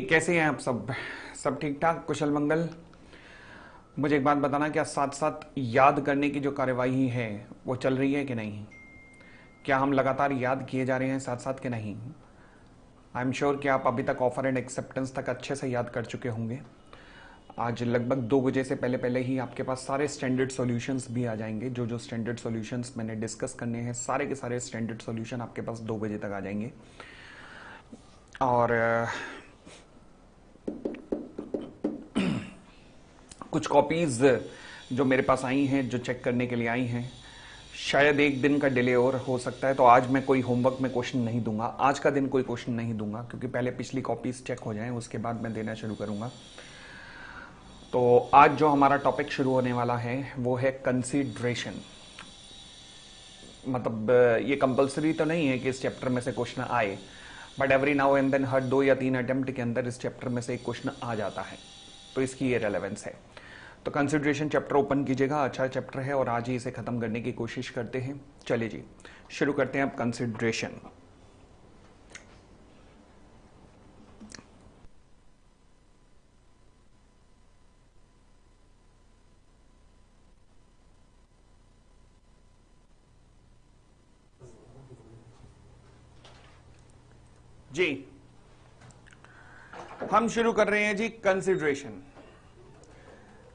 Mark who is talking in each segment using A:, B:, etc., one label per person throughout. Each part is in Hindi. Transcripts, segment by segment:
A: कैसे हैं आप सब? सब ठीक ठाक, कुशल मंगल। मुझे एक बात बताना, क्या साथ साथ याद करने की जो कार्यवाही है वो चल रही है कि नहीं? क्या हम लगातार याद किए जा रहे हैं साथ साथ कि नहीं? आई एम श्योर कि आप अभी तक ऑफर एंड एक्सेप्टेंस तक अच्छे से याद कर चुके होंगे। आज लगभग 2 बजे से पहले पहले ही आपके पास सारे स्टैंडर्ड सॉल्यूशंस भी आ जाएंगे। जो जो स्टैंडर्ड सॉल्यूशंस मैंने डिस्कस करने हैं, सारे के सारे स्टैंडर्ड सॉल्यूशन आपके पास 2 बजे तक आ जाएंगे। और कुछ कॉपीज जो मेरे पास आई हैं, जो चेक करने के लिए आई हैं, शायद एक दिन का डिले और हो सकता है। तो आज मैं कोई होमवर्क में क्वेश्चन नहीं दूंगा, आज का दिन कोई क्वेश्चन नहीं दूंगा, क्योंकि पहले पिछली कॉपीज चेक हो जाएं, उसके बाद मैं देना शुरू करूंगा। तो आज जो हमारा टॉपिक शुरू होने वाला है वो है कंसीडरेशन। मतलब ये कंपलसरी तो नहीं है कि इस चैप्टर में से क्वेश्चन आए, but every now and then हर 2 या 3 अटेम्प्ट के अंदर इस चैप्टर में से एक क्वेश्चन आ जाता है, तो इसकी ये रेलेवेंस है। तो कंसिडरेशन चैप्टर ओपन कीजिएगा, अच्छा चैप्टर है और आज ही इसे खत्म करने की कोशिश करते हैं। चलिए जी, शुरू करते हैं अब कंसिडरेशन। जी, हम शुरू कर रहे हैं जी कंसिडरेशन।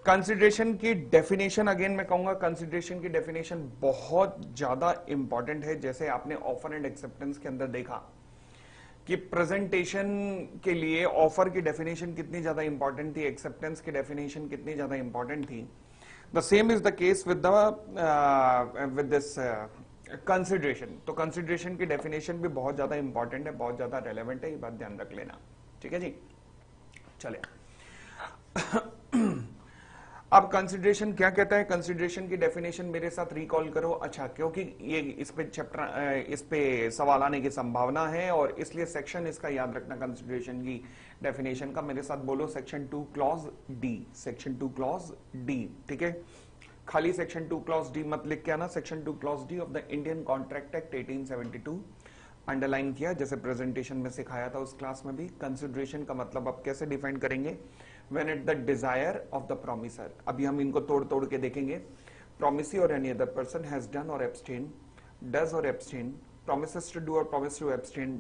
A: कंसिडरेशन की डेफिनेशन, अगेन मैं कहूंगा कंसिडरेशन की डेफिनेशन बहुत ज्यादा इंपॉर्टेंट है। जैसे आपने ऑफर एंड एक्सेप्टेंस के अंदर देखा कि प्रेजेंटेशन के लिए ऑफर की डेफिनेशन कितनी ज्यादा इंपॉर्टेंट थी, एक्सेप्टेंस की डेफिनेशन कितनी ज्यादा इंपॉर्टेंट थी। The same is the case with this consideration. तो कंसिडरेशन की डेफिनेशन भी बहुत ज्यादा इंपॉर्टेंट है, बहुत ज्यादा रेलेवेंट है, ये बात ध्यान रख लेना। ठीक है जी, चले। अब कंसिडरेशन क्या कहता है, कंसिडरेशन की डेफिनेशन मेरे साथ रिकॉल करो। अच्छा, क्योंकि ये इस पे चैप्टर, इस पे सवाल आने की संभावना है और इसलिए सेक्शन इसका याद रखना कंसिडरेशन की डेफिनेशन का। मेरे साथ बोलो section 2 clause D, section 2 clause D. ठीक है, खाली सेक्शन 2 क्लॉज डी मत लिख के आना, section 2 clause D of the Indian contract act 1872 underline किया, जैसे प्रेजेंटेशन में सिखाया था उस क्लास में भी। कंसिडरेशन का मतलब अब कैसे डिफाइन करेंगे, when at the desire of the promiser। अभी हम इनको तोड़ तोड़ के देखेंगे। promisee or any other person has done or abstained, does or abstain, promises to do or promise to abstain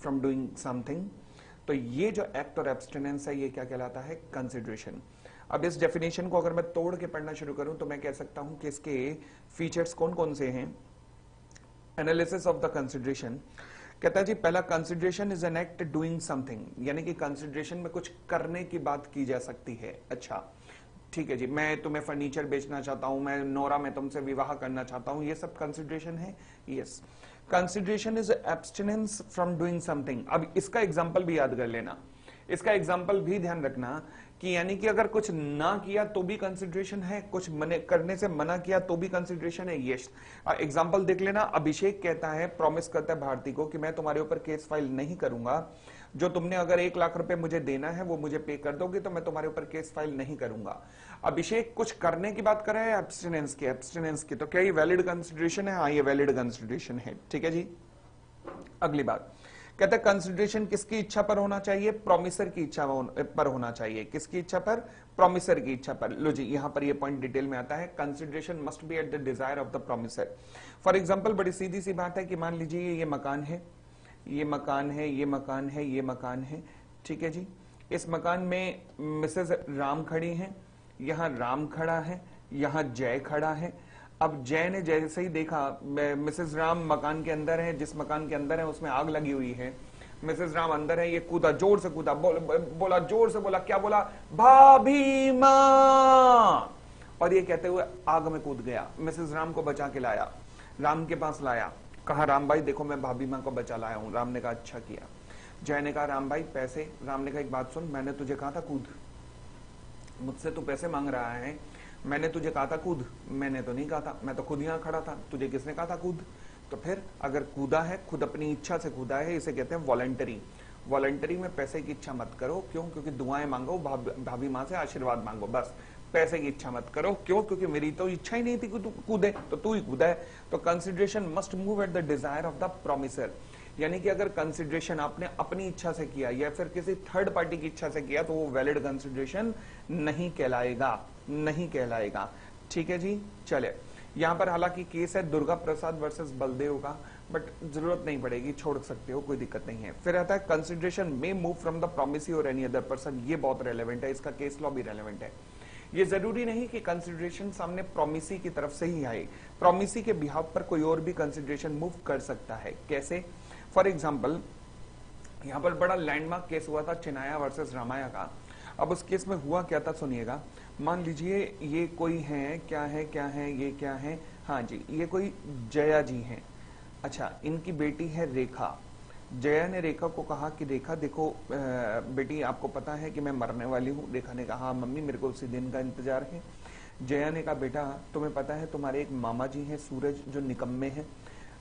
A: from doing something। तो ये जो एक्ट और एब्सटेनेंस है, ये क्या कहलाता है, कंसिडरेशन। अब इस डेफिनेशन को अगर मैं तोड़ के पढ़ना शुरू करूं तो मैं कह सकता हूं कि इसके फीचर्स कौन कौन से हैं। एनालिसिस ऑफ द कंसिडरेशन कहता है जी, पहला, consideration is an act doing something, यानी कि कंसिडरेशन में कुछ करने की बात की जा सकती है। अच्छा ठीक है जी, मैं तुम्हें फर्नीचर बेचना चाहता हूं, मैं नोरा में तुमसे विवाह करना चाहता हूं, ये सब कंसिडरेशन है। Yes, consideration is abstinence from doing something. अब इसका एग्जांपल भी याद कर लेना, इसका एग्जाम्पल भी ध्यान रखना कि यानी कि अगर कुछ ना किया तो भी कंसिडरेशन है, कुछ करने से मना किया तो भी कंसिडरेशन है। यस, एग्जाम्पल देख लेना। अभिषेक कहता है, प्रॉमिस करता है भारती को कि मैं तुम्हारे ऊपर केस फाइल नहीं करूंगा, जो तुमने अगर 1 लाख रुपए मुझे देना है वो मुझे पे कर दोगे तो मैं तुम्हारे ऊपर केस फाइल नहीं करूंगा। अभिषेक कुछ करने की बात कर रहा है, एब्सटिनेंस की, एब्सटिनेंस की। तो क्या ये वैलिड कंसिडरेशन है? हाँ, ये वैलिड कंसिडरेशन है। ठीक है जी, अगली बात कहते हैं कंसिडरेशन किसकी इच्छा पर होना चाहिए, प्रोमिसर की इच्छा पर होना चाहिए। किसकी इच्छा पर? प्रोमिसर की इच्छा पर। लो जी, यहां पर ये पॉइंट डिटेल में आता है, consideration must be eight the desire of the promisor. For example, बड़ी सीधी सी बात है कि मान लीजिए ये मकान है, ये मकान है, ये मकान है, ये मकान है। ठीक है जी, इस मकान में मिसेस राम खड़ी है, यहां राम खड़ा है, यहां जय खड़ा है। अब जय ने जैसे ही देखा मिसेस राम मकान के अंदर है, जिस मकान के अंदर है उसमें आग लगी हुई है, मिसेस राम अंदर है, ये कूदा, जोर से कूदा, बोला जोर से, बोला क्या बोला, भाभी माँ, और ये कहते हुए आग में कूद गया। मिसेस राम को बचा के लाया, राम के पास लाया, कहा राम भाई देखो मैं भाभी माँ को बचा लाया हूं। राम ने कहा अच्छा किया। जय ने कहा राम भाई पैसे। राम ने कहा एक बात सुन, मैंने तुझे कहा था कूद, मुझसे तू पैसे मांग रहा है, मैंने तुझे कहा था कूद? मैंने तो नहीं कहा था, मैं तो खुद यहां खड़ा था, तुझे किसने कहा था कूद? तो फिर अगर कूदा है, खुद अपनी इच्छा से कूदा है, इसे कहते हैं वॉलंटरी। वॉलंटरी में पैसे की इच्छा मत करो, क्यों? क्योंकि दुआएं मांगो, भाभी माँ से आशीर्वाद मांगो, बस पैसे की इच्छा मत करो। क्यों? क्योंकि मेरी तो इच्छा ही नहीं थी कि तू कूदे, तो तू ही कूदा है। तो consideration must move at the desire of the promisor. यानी कि अगर कंसिडरेशन आपने अपनी इच्छा से किया या फिर किसी थर्ड पार्टी की इच्छा से किया तो वो वैलिड कंसिडरेशन नहीं कहलाएगा, नहीं कहलाएगा। ठीक है जी। चले, यहां पर हालांकि केस है दुर्गा प्रसाद वर्सेस बलदेव का, बट जरूरत नहीं पड़ेगी, छोड़ सकते हो, कोई दिक्कत नहीं है। फिर आता है consideration may move from the promisee और एनी अदर पर्सन, ये बहुत रेलेवेंट है, इसका केस लॉ भी रेलेवेंट है। ये जरूरी नहीं कि कंसिडरेशन सामने प्रोमिसी की तरफ से ही आए, प्रोमिसी के बिहाफ पर कोई और भी कंसिडरेशन मूव कर सकता है। कैसे? फॉर एग्जाम्पल यहां पर बड़ा लैंडमार्क केस हुआ था चिनाया वर्सेस रामाया का। अब उस केस में हुआ क्या था सुनिएगा। मान लीजिए ये कोई है, क्या है क्या है, ये क्या है, हाँ जी, ये कोई जया जी हैं। अच्छा, इनकी बेटी है रेखा। जया ने रेखा को कहा कि रेखा देखो बेटी, आपको पता है कि मैं मरने वाली हूँ। रेखा ने कहा हाँ मम्मी, मेरे को उसी दिन का इंतजार है। जया ने कहा बेटा तुम्हें पता है तुम्हारे एक मामा जी हैं सूरज, जो निकम्मे हैं।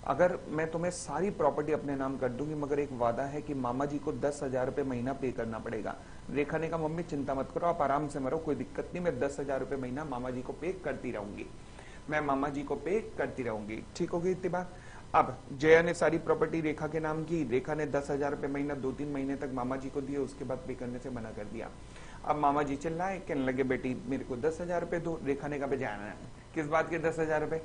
A: अगर मैं तुम्हें सारी प्रॉपर्टी अपने नाम कर दूंगी, मगर एक वादा है कि मामा जी को 10,000 रुपए महीना पे करना पड़ेगा। रेखा ने कहा मम्मी चिंता मत करो, आप आराम से मरो, कोई दिक्कत नहीं, मैं 10,000 रुपए महीना मामा जी को पे करती रहूंगी, मैं मामा जी को पे करती रहूंगी। ठीक हो गई इतनी बात। अब जया ने सारी प्रॉपर्टी रेखा के नाम की, रेखा ने 10,000 रुपए महीना 2-3 महीने तक मामा जी को दिए, उसके बाद पे करने से मना कर दिया। अब मामा जी चिल्लाए, कहने लगे बेटी मेरे को 10,000 रुपए दो। रेखा ने कहा जाना है, किस बात के 10,000 रुपए?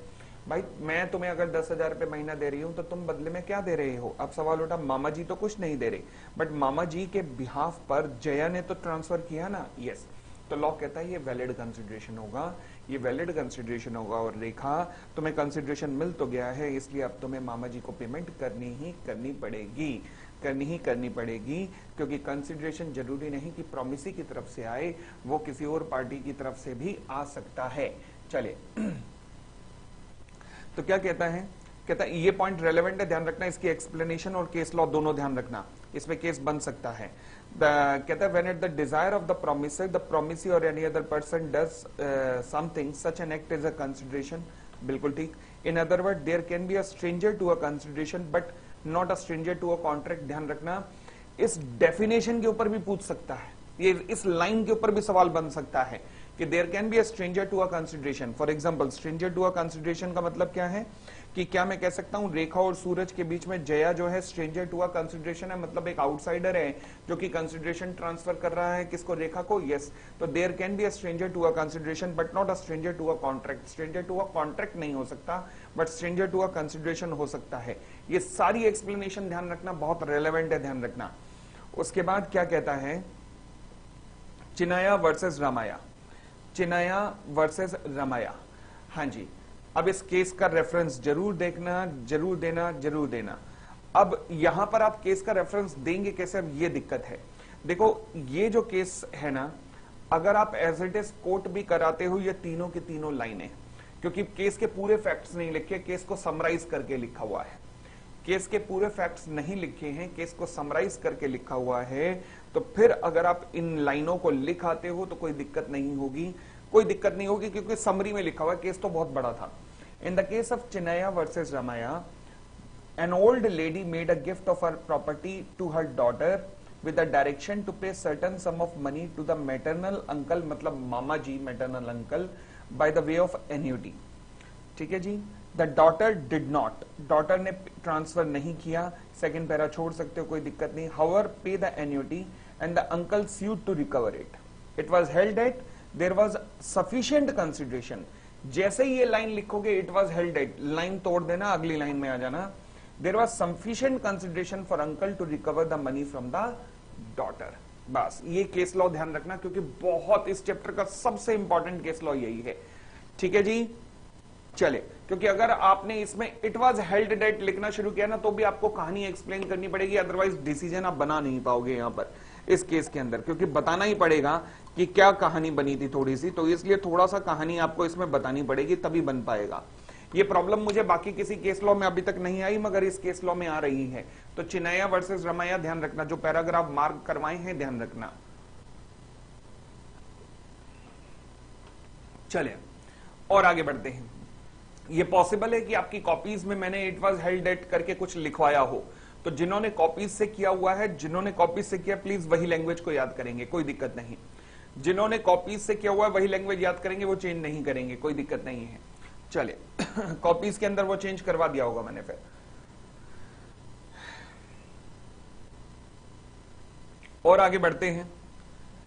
A: भाई मैं तुम्हें अगर 10,000 रुपए महीना दे रही हूं तो तुम बदले में क्या दे रहे हो? अब सवाल उठा, मामा जी तो कुछ नहीं दे रहे, बट मामा जी के बिहाफ पर जया ने तो ट्रांसफर किया ना। यस, तो लॉ कहता है ये वैलिड कंसिडरेशन होगा, ये वैलिड कंसिडरेशन होगा। और रेखा तुम्हें कंसिडरेशन मिल तो गया है, इसलिए अब तुम्हें मामा जी को पेमेंट करनी ही करनी पड़ेगी, करनी ही करनी पड़ेगी, क्योंकि कंसिडरेशन जरूरी नहीं कि प्रोमिसी की तरफ से आए, वो किसी और पार्टी की तरफ से भी आ सकता है। चले तो क्या कहता है? कहता है ये पॉइंट रेलेवेंट है, ध्यान रखना, इसकी एक्सप्लेनेशन और केस लॉ दोनों ध्यान रखना, इसमें केस बन सकता है। कहता है when at the desire of the promisor और any other person does something such an act is a consideration. बिल्कुल ठीक। In other word there can be a stranger to a consideration but not a stranger to a contract. ध्यान रखना, इस डेफिनेशन के ऊपर भी पूछ सकता है, ये इस लाइन के ऊपर भी सवाल बन सकता है कि there can be a stranger to a consideration. For example stranger to a consideration का मतलब क्या है कि क्या मैं कह सकता हूं रेखा और सूरज के बीच में जया जो है स्ट्रेंजर टू अ कंसिडरेशन है, मतलब एक आउटसाइडर है जो कि कंसिडरेशन ट्रांसफर कर रहा है किसको? रेखा को। यस, तो there can be a stranger to a consideration but not a stranger to a contract. Stranger to a contract नहीं हो सकता, but stranger to a consideration हो सकता है। ये सारी एक्सप्लेनेशन ध्यान रखना, बहुत रेलेवेंट है, ध्यान रखना। उसके बाद क्या कहता है? चिनाया वर्सेस रामाया, चिनाया वर्सेस रामाया। हाँ जी, अब इस केस का रेफरेंस जरूर देखना, जरूर देना, जरूर देना। अब यहां पर आप केस का रेफरेंस देंगे कैसे? अब ये दिक्कत है। देखो ये जो केस है ना, अगर आप एज इट इज कोट भी कराते हो ये तीनों की तीनों लाइनें, क्योंकि केस के पूरे फैक्ट्स नहीं लिखे, केस को समराइज करके लिखा हुआ है, केस के पूरे फैक्ट्स नहीं लिखे हैं, केस को समराइज करके लिखा हुआ है। तो फिर अगर आप इन लाइनों को लिख आते हो तो कोई दिक्कत नहीं होगी, कोई दिक्कत नहीं होगी, क्योंकि समरी में लिखा हुआ है, केस तो बहुत बड़ा था। In the case of Chinnaya versus Ramayya, an old lady made a gift of her property to her daughter with the direction to pay certain sum of money to the maternal uncle, मतलब मामा जी, maternal uncle, by the way of annuity। ठीक है जी। The daughter did not, daughter ने ट्रांसफर नहीं किया, सेकेंड पैरा छोड़ सकते हो, कोई दिक्कत नहीं। हाउएवर पे the annuity and the uncle sued to recover it. It was held that there was sufficient consideration। जैसे ही ये लाइन लिखोगे it was held at, line तोड़ देना, अगली लाइन में आ जाना। There was sufficient consideration for uncle to recover the money from the daughter. बस ये केस लॉ ध्यान रखना, क्योंकि बहुत इस चैप्टर का सबसे इंपॉर्टेंट केस लॉ यही है। ठीक है जी। चले, क्योंकि अगर आपने इसमें इट वॉज हेल्ड डेट लिखना शुरू किया ना तो भी आपको कहानी एक्सप्लेन करनी पड़ेगी, अदरवाइज डिसीजन आप बना नहीं पाओगे यहां पर इस केस के अंदर, क्योंकि बताना ही पड़ेगा कि क्या कहानी बनी थी थोड़ी सी, तो इसलिए थोड़ा सा कहानी आपको इसमें बतानी पड़ेगी तभी बन पाएगा। ये प्रॉब्लम मुझे बाकी किसी केस लॉ में अभी तक नहीं आई, मगर इस केस लॉ में आ रही है। तो चिनाया वर्सेस रामाया ध्यान रखना, जो पैराग्राफ मार्क करवाए हैं ध्यान रखना। चले और आगे बढ़ते हैं। ये पॉसिबल है कि आपकी कॉपीज में मैंने इट वाज हेल्ड डेट करके कुछ लिखवाया हो, तो जिन्होंने कॉपीज से किया हुआ है, जिन्होंने कॉपीज से किया प्लीज वही लैंग्वेज को याद करेंगे, कोई दिक्कत नहीं। जिन्होंने कॉपीज से किया हुआ है वही लैंग्वेज याद करेंगे, वो चेंज नहीं करेंगे, कोई दिक्कत नहीं है। चले कॉपीज के अंदर वो चेंज करवा दिया होगा मैंने। फिर और आगे बढ़ते हैं।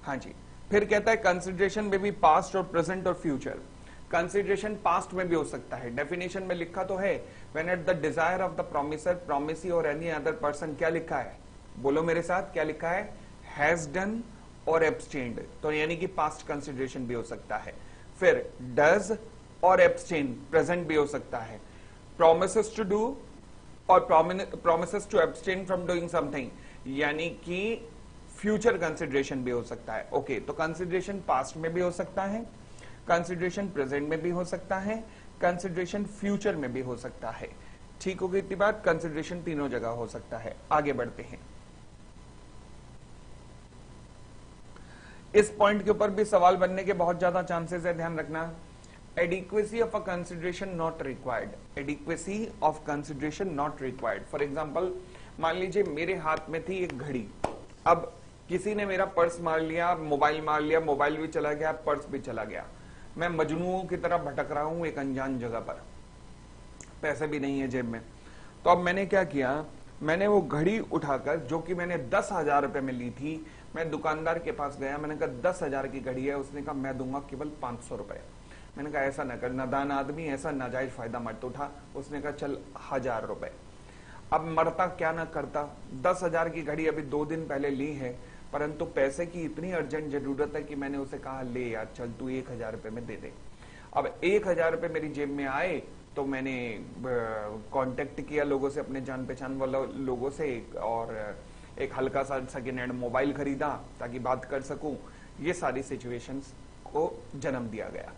A: हाँ जी, फिर कहता है कंसिडरेशन में भी पास्ट और प्रेजेंट और फ्यूचर। कंसिडरेशन पास्ट में भी हो सकता है, डेफिनेशन में लिखा तो है when at the desire of the promisor, promisee और एनी अदर पर्सन, क्या लिखा है, बोलो मेरे साथ, क्या लिखा है, हैज डन और एब्सटेन्ड, तो यानी कि पास्ट कंसिडरेशन भी हो सकता है। फिर डज और एब्सटेन, प्रेजेंट भी हो सकता है। प्रोमिसेस टू डू और promises to abstain from doing something, यानी कि फ्यूचर कंसिडरेशन भी हो सकता है। ओके, तो कंसिडरेशन पास्ट में भी हो सकता है, कंसिडरेशन प्रेजेंट में भी हो सकता है, कंसिडरेशन फ्यूचर में भी हो सकता है। ठीक हो गई इतनी बात, कंसिडरेशन तीनों जगह हो सकता है। आगे बढ़ते हैं। इस पॉइंट के ऊपर भी सवाल बनने के बहुत ज्यादा चांसेस है, ध्यान रखना। Adequacy of a consideration not required, adequacy of consideration not required. For example, मान लीजिए मेरे हाथ में थी एक घड़ी, अब किसी ने मेरा पर्स मार लिया, मोबाइल मार लिया, मोबाइल भी चला गया, पर्स भी चला गया, मैं मजनूओं की तरह भटक रहा हूं एक अनजान जगह पर, पैसे भी नहीं है जेब में। तो अब मैंने क्या किया, मैंने वो घड़ी उठाकर, जो कि मैंने 10,000 रुपए में ली थी, मैं दुकानदार के पास गया, मैंने कहा 10,000 की घड़ी है, उसने कहा मैं दूंगा केवल 500 रुपए। मैंने कहा ऐसा न कर, नादान आदमी, ऐसा नाजायज फायदा मत उठा। उसने कहा चल 1,000 रुपए। अब मरता क्या ना करता, 10,000 की घड़ी अभी 2 दिन पहले ली है, परंतु पैसे की इतनी अर्जेंट जरूरत है कि मैंने उसे कहा ले यार चल तू 1,000 रुपए में दे दे। अब 1,000 रुपए मेरी जेब में आए तो मैंने कांटेक्ट किया लोगों से, अपने जान पहचान वाले लोगों से, और एक हल्का सा सेकेंड हैंड मोबाइल खरीदा ताकि बात कर सकूं। ये सारी सिचुएशंस को जन्म दिया गया।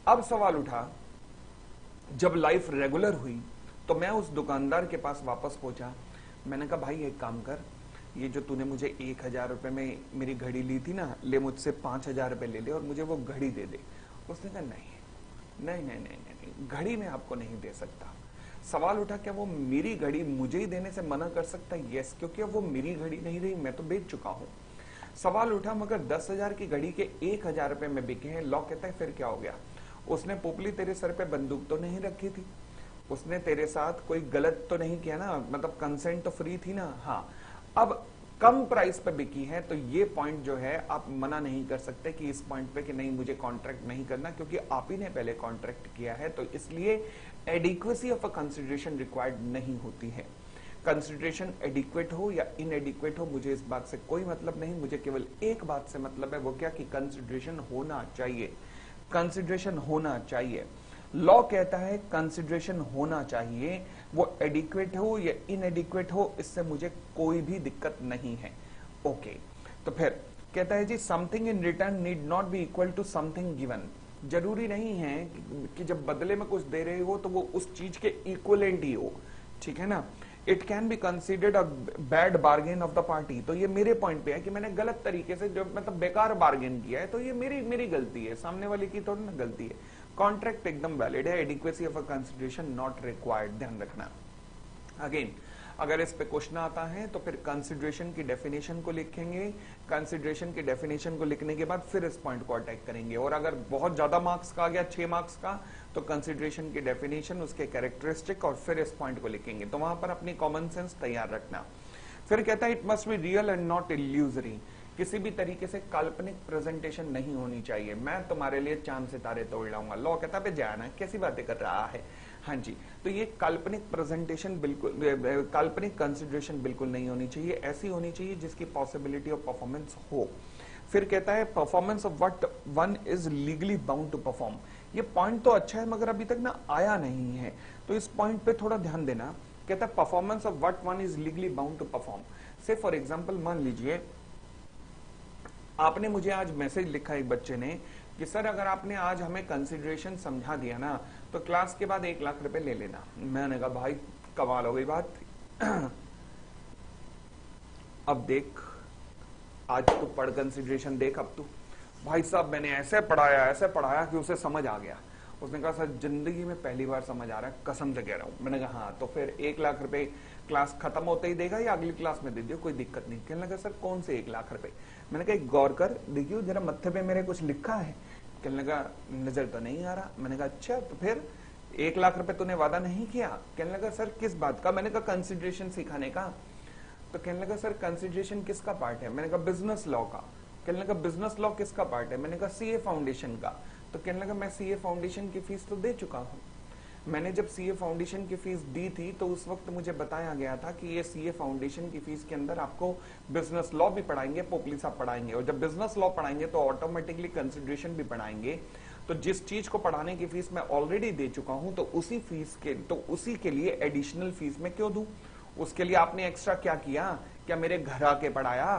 A: अब सवाल उठा, जब लाइफ रेगुलर हुई तो मैं उस दुकानदार के पास वापस पहुंचा। मैंने कहा भाई एक काम कर, ये जो तूने मुझे 1,000 रुपए में मेरी घड़ी ली थी ना, ले मुझसे 5,000 रुपए ले ले और मुझे वो घड़ी दे दे। उसने कहा नहीं नहीं नहीं नहीं नहीं, घड़ी मैं आपको नहीं दे सकता। सवाल उठा, क्या वो मेरी घड़ी मुझे ही देने से मना कर सकता है? यस, क्योंकि अब वो मेरी घड़ी नहीं रही, मैं तो बेच चुका हूं। सवाल उठा, मगर 10,000 की घड़ी के 1,000 रुपए में बिके हैं। लॉ कहता है फिर क्या हो गया, उसने पोपली तेरे सर पे बंदूक तो नहीं रखी थी, उसने तेरे साथ कोई गलत तो नहीं किया ना, मतलब कंसेंट तो फ्री थी ना। हाँ, अब कम प्राइस पे बिकी है तो ये पॉइंट जो है आप मना नहीं कर सकते कि इस पॉइंट पे कि नहीं मुझे कॉन्ट्रैक्ट नहीं करना, क्योंकि आप ही ने पहले कॉन्ट्रैक्ट किया है, तो इसलिए adequacy of a consideration required नहीं होती है। कंसिडरेशन एडिक्वेट हो या इनएडिक्वेट हो, मुझे इस बात से कोई मतलब नहीं, मुझे केवल एक बात से मतलब है, वो क्या कि कंसिडरेशन होना चाहिए, कंसिडरेशन होना चाहिए। लॉ कहता है कंसिडरेशन होना चाहिए, वो एडिक्वेट हो या इनएडिक्वेट हो, इससे मुझे कोई भी दिक्कत नहीं है। ओके, तो फिर कहता है जी something in return need not be equal to something given. जरूरी नहीं है कि जब बदले में कुछ दे रहे हो तो वो उस चीज के इक्वलेंट ही हो, ठीक है ना। It can be considered a bad bargain of the party. तो ये मेरे पॉइंट पे है कि मैंने गलत तरीके से जो मतलब बेकार बार्गेन किया है, तो ये मेरी गलती है, सामने वाले की थोड़ी ना गलती है। कॉन्ट्रैक्ट एकदम वैलिड है, adequacy of a consideration not required, ध्यान रखना। अगेन अगर इस पे क्वेश्चन आता है तो फिर कंसिडरेशन की डेफिनेशन को लिखेंगे, कंसिडरेशन की डेफिनेशन को लिखने के बाद फिर इस पॉइंट को अटैक करेंगे, और अगर बहुत ज्यादा मार्क्स का आ गया 6 मार्क्स का, तो कंसिडरेशन की डेफिनेशन, उसके कैरेक्टरिस्टिक, और फिर इस पॉइंट को लिखेंगे। तो वहां पर अपनी कॉमन सेंस तैयार रखना। फिर कहता है it must be real and not illusory. किसी भी तरीके से काल्पनिक प्रेजेंटेशन नहीं होनी चाहिए। मैं तुम्हारे लिए चांद सितारे तोड़ लाऊंगा, लॉ कहता है जाना, कैसी बातें कर रहा है। हाँ जी, तो ये काल्पनिक प्रेजेंटेशन बिल्कुल, काल्पनिक कंसिडरेशन बिल्कुल नहीं होनी चाहिए, ऐसी होनी चाहिए जिसकी पॉसिबिलिटी ऑफ परफॉर्मेंस हो। फिर कहता है performance of what one is legally bound to perform. ये पॉइंट तो अच्छा है मगर अभी तक ना आया नहीं है, तो इस पॉइंट पे थोड़ा ध्यान देना। कहता है performance of what one is legally bound to perform. से फॉर एग्जाम्पल मान लीजिए आपने मुझे आज मैसेज लिखा एक बच्चे ने कि सर अगर आपने आज हमें कंसिडरेशन समझा दिया ना तो क्लास के बाद 1 लाख रुपए ले लेना। मैंने कहा भाई कमाल हो गई बात। अब देख, आज तू पढ़ कंसिडरेशन देख, अब तू भाई साहब मैंने ऐसे पढ़ाया कि उसे समझ आ गया। उसने कहा सर जिंदगी में पहली बार समझ आ रहा है, कसम से कह रहा हूं। मैंने कहा हाँ, तो फिर 1 लाख रुपए क्लास खत्म होते ही देगा या अगली क्लास में दे दियो, कोई दिक्कत नहीं। कहने लगा सर कौन से 1 लाख रुपए? मैंने कहा गौर कर, देखियो जरा मत्थे पे मेरे कुछ लिखा है। कहने लगा नजर तो नहीं आ रहा। मैंने कहा अच्छा, तो फिर 1 लाख रुपए तूने वादा नहीं किया? कहने लगा सर किस बात का? मैंने कहा कंसिडरेशन सिखाने का। तो कहने लगा सर कंसिडरेशन किसका पार्ट है? मैंने कहा बिजनेस लॉ का। कहने लगा बिजनेस लॉ किसका पार्ट है? मैंने कहा सीए फाउंडेशन का। तो कहने लगा मैं सीए फाउंडेशन की फीस तो दे चुका हूं। मैंने जब सीए फाउंडेशन की फीस दी थी तो उस वक्त मुझे बताया गया था कि ये सीए फाउंडेशन की फीस के अंदर आपको बिजनेस लॉ भी पढ़ाएंगे, पोपली साहब पढ़ाएंगे, और जब बिजनेस लॉ पढ़ाएंगे तो ऑटोमेटिकली कंसिडरेशन भी पढ़ाएंगे। तो जिस चीज को पढ़ाने की फीस मैं ऑलरेडी दे चुका हूं तो उसी के लिए एडिशनल फीस मैं क्यों दूं? उसके लिए आपने एक्स्ट्रा क्या किया? क्या मेरे घर आके पढ़ाया?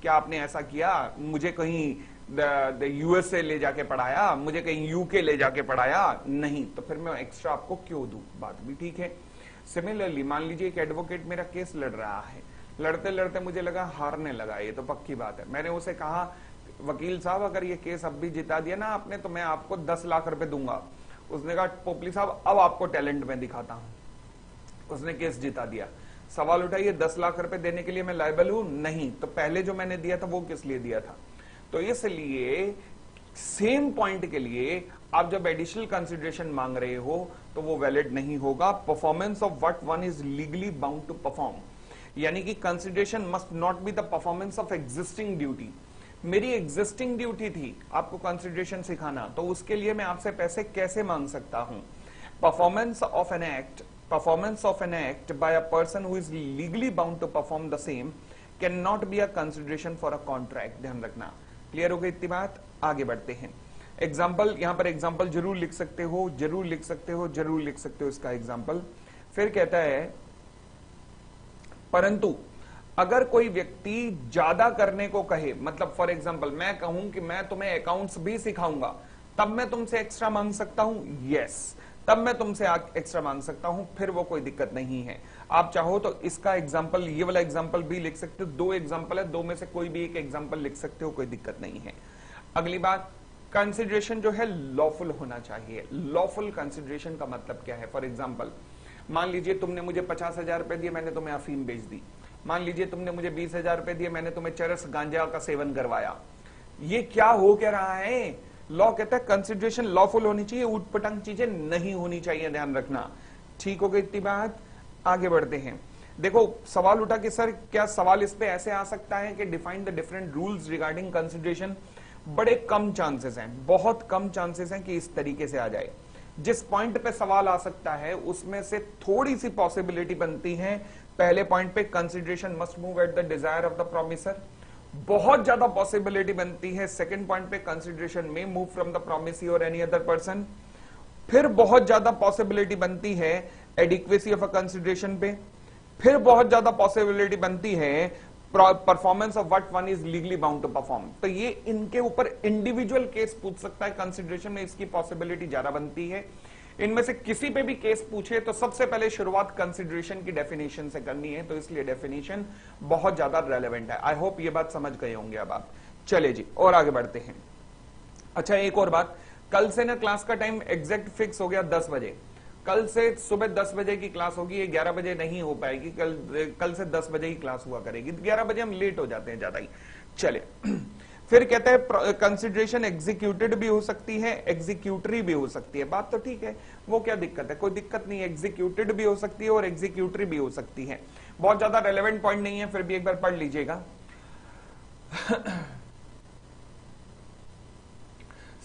A: क्या आपने ऐसा किया? मुझे कहीं यूएसए ले जाके पढ़ाया? मुझे कहीं यूके ले जाके पढ़ाया? नहीं। तो फिर मैं एक्स्ट्रा आपको क्यों दूं? बात भी ठीक है। सिमिलरली मान लीजिए एक एडवोकेट मेरा केस लड़ रहा है, लड़ते लड़ते मुझे लगा हारने लगा, ये तो पक्की बात है। मैंने उसे कहा वकील साहब अगर ये केस अब भी जिता दिया ना आपने तो मैं आपको 10 लाख रुपए दूंगा। उसने कहा पोपली साहब अब आपको टैलेंट में दिखाता हूं। उसने केस जिता दिया। सवाल उठा ये 10 लाख रुपए देने के लिए मैं लायबल हूं? नहीं। तो पहले जो मैंने दिया था वो किस लिए दिया था? तो इसलिए सेम पॉइंट के लिए आप जब एडिशनल कंसिडरेशन मांग रहे हो तो वो वैलिड नहीं होगा। Performance of what one is legally bound to perform, यानी कि consideration must not be the performance of existing duty. मेरी एग्जिस्टिंग ड्यूटी थी आपको कंसिडरेशन सिखाना, तो उसके लिए मैं आपसे पैसे कैसे मांग सकता हूं? Performance of an act by a person who is legally bound to perform the same can not be a consideration for a contract. ध्यान रखना। क्लियर हो गई इतनी बात? आगे बढ़ते हैं। एग्जाम्पल, यहां पर एग्जाम्पल जरूर लिख सकते हो, जरूर लिख सकते हो, जरूर लिख सकते हो इसका एग्जाम्पल। फिर कहता है परंतु अगर कोई व्यक्ति ज्यादा करने को कहे, मतलब फॉर एग्जाम्पल मैं कहूं कि मैं तुम्हें अकाउंट्स भी सिखाऊंगा, तब मैं तुमसे एक्स्ट्रा मांग सकता हूं? यस, तब मैं तुमसे एक्स्ट्रा मांग सकता हूं, फिर वो कोई दिक्कत नहीं है। आप चाहो तो इसका एग्जाम्पल, ये वाला एग्जाम्पल भी लिख सकते हो। 2 एग्जाम्पल है, 2 में से कोई भी एक एग्जाम्पल लिख सकते हो, कोई दिक्कत नहीं है। अगली बात, कंसिडरेशन जो है लॉफुल होना चाहिए। लॉफुल कंसिडरेशन का मतलब क्या है? फॉर एग्जाम्पल मान लीजिए तुमने मुझे 50,000 रुपए दिए, मैंने तुम्हें अफीम बेच दी। मान लीजिए तुमने मुझे 20,000 रुपए दिए, मैंने तुम्हें चरस गांजा का सेवन करवाया। ये क्या हो क्या रहा है? लॉ कहता है कंसिडरेशन लॉफुल होनी चाहिए, उटपटांग चीजें नहीं होनी चाहिए। ध्यान रखना। ठीक हो गई इतनी बात? आगे बढ़ते हैं। देखो सवाल उठा कि सर क्या सवाल इस पे ऐसे आ सकता है कि define the different rules regarding consideration? बड़े कम चांसेस हैं, बहुत कम चांसेस हैं कि इस तरीके से आ जाए। जिस पॉइंट पे सवाल आ सकता है उसमें से थोड़ी सी पॉसिबिलिटी बनती है। पहले पॉइंट पे consideration must move at the desire of the promisor, बहुत ज्यादा पॉसिबिलिटी बनती है। सेकंड पॉइंट पे कंसिडरेशन में मूव फ्रॉम द प्रोमिसी और एनी अदर पर्सन। फिर बहुत ज्यादा पॉसिबिलिटी बनती है एडिक्वेसी ऑफ अ कंसिडरेशन पे। फिर बहुत ज्यादा पॉसिबिलिटी बनती है performance of what one is legally bound to perform. तो ये इनके ऊपर इंडिविजुअल केस पूछ सकता है, कंसिडरेशन में इसकी पॉसिबिलिटी ज्यादा बनती है। इनमें से किसी पे भी केस पूछे तो सबसे पहले शुरुआत कंसिडरेशन की डेफिनेशन से करनी है, तो इसलिए डेफिनेशन बहुत ज्यादा रेलेवेंट है। आई होप ये बात समझ गए होंगे अब आप। चले जी और आगे बढ़ते हैं। अच्छा एक और बात, कल से ना क्लास का टाइम एग्जैक्ट फिक्स हो गया 10 बजे। कल से सुबह 10 बजे की क्लास होगी, ये 11 बजे नहीं हो पाएगी। कल से 10 बजे की क्लास हुआ करेगी। 11 बजे हम लेट हो जाते हैं ज्यादा ही। चले फिर कहते हैं कंसिडरेशन एग्जीक्यूटेड भी हो सकती है, एग्जीक्यूटरी भी हो सकती है। बात तो ठीक है, वो क्या दिक्कत है? कोई दिक्कत नहीं है, एग्जीक्यूटेड भी हो सकती है और एग्जीक्यूटरी भी हो सकती है। बहुत ज्यादा रेलेवेंट पॉइंट नहीं है, फिर भी एक बार पढ़ लीजिएगा।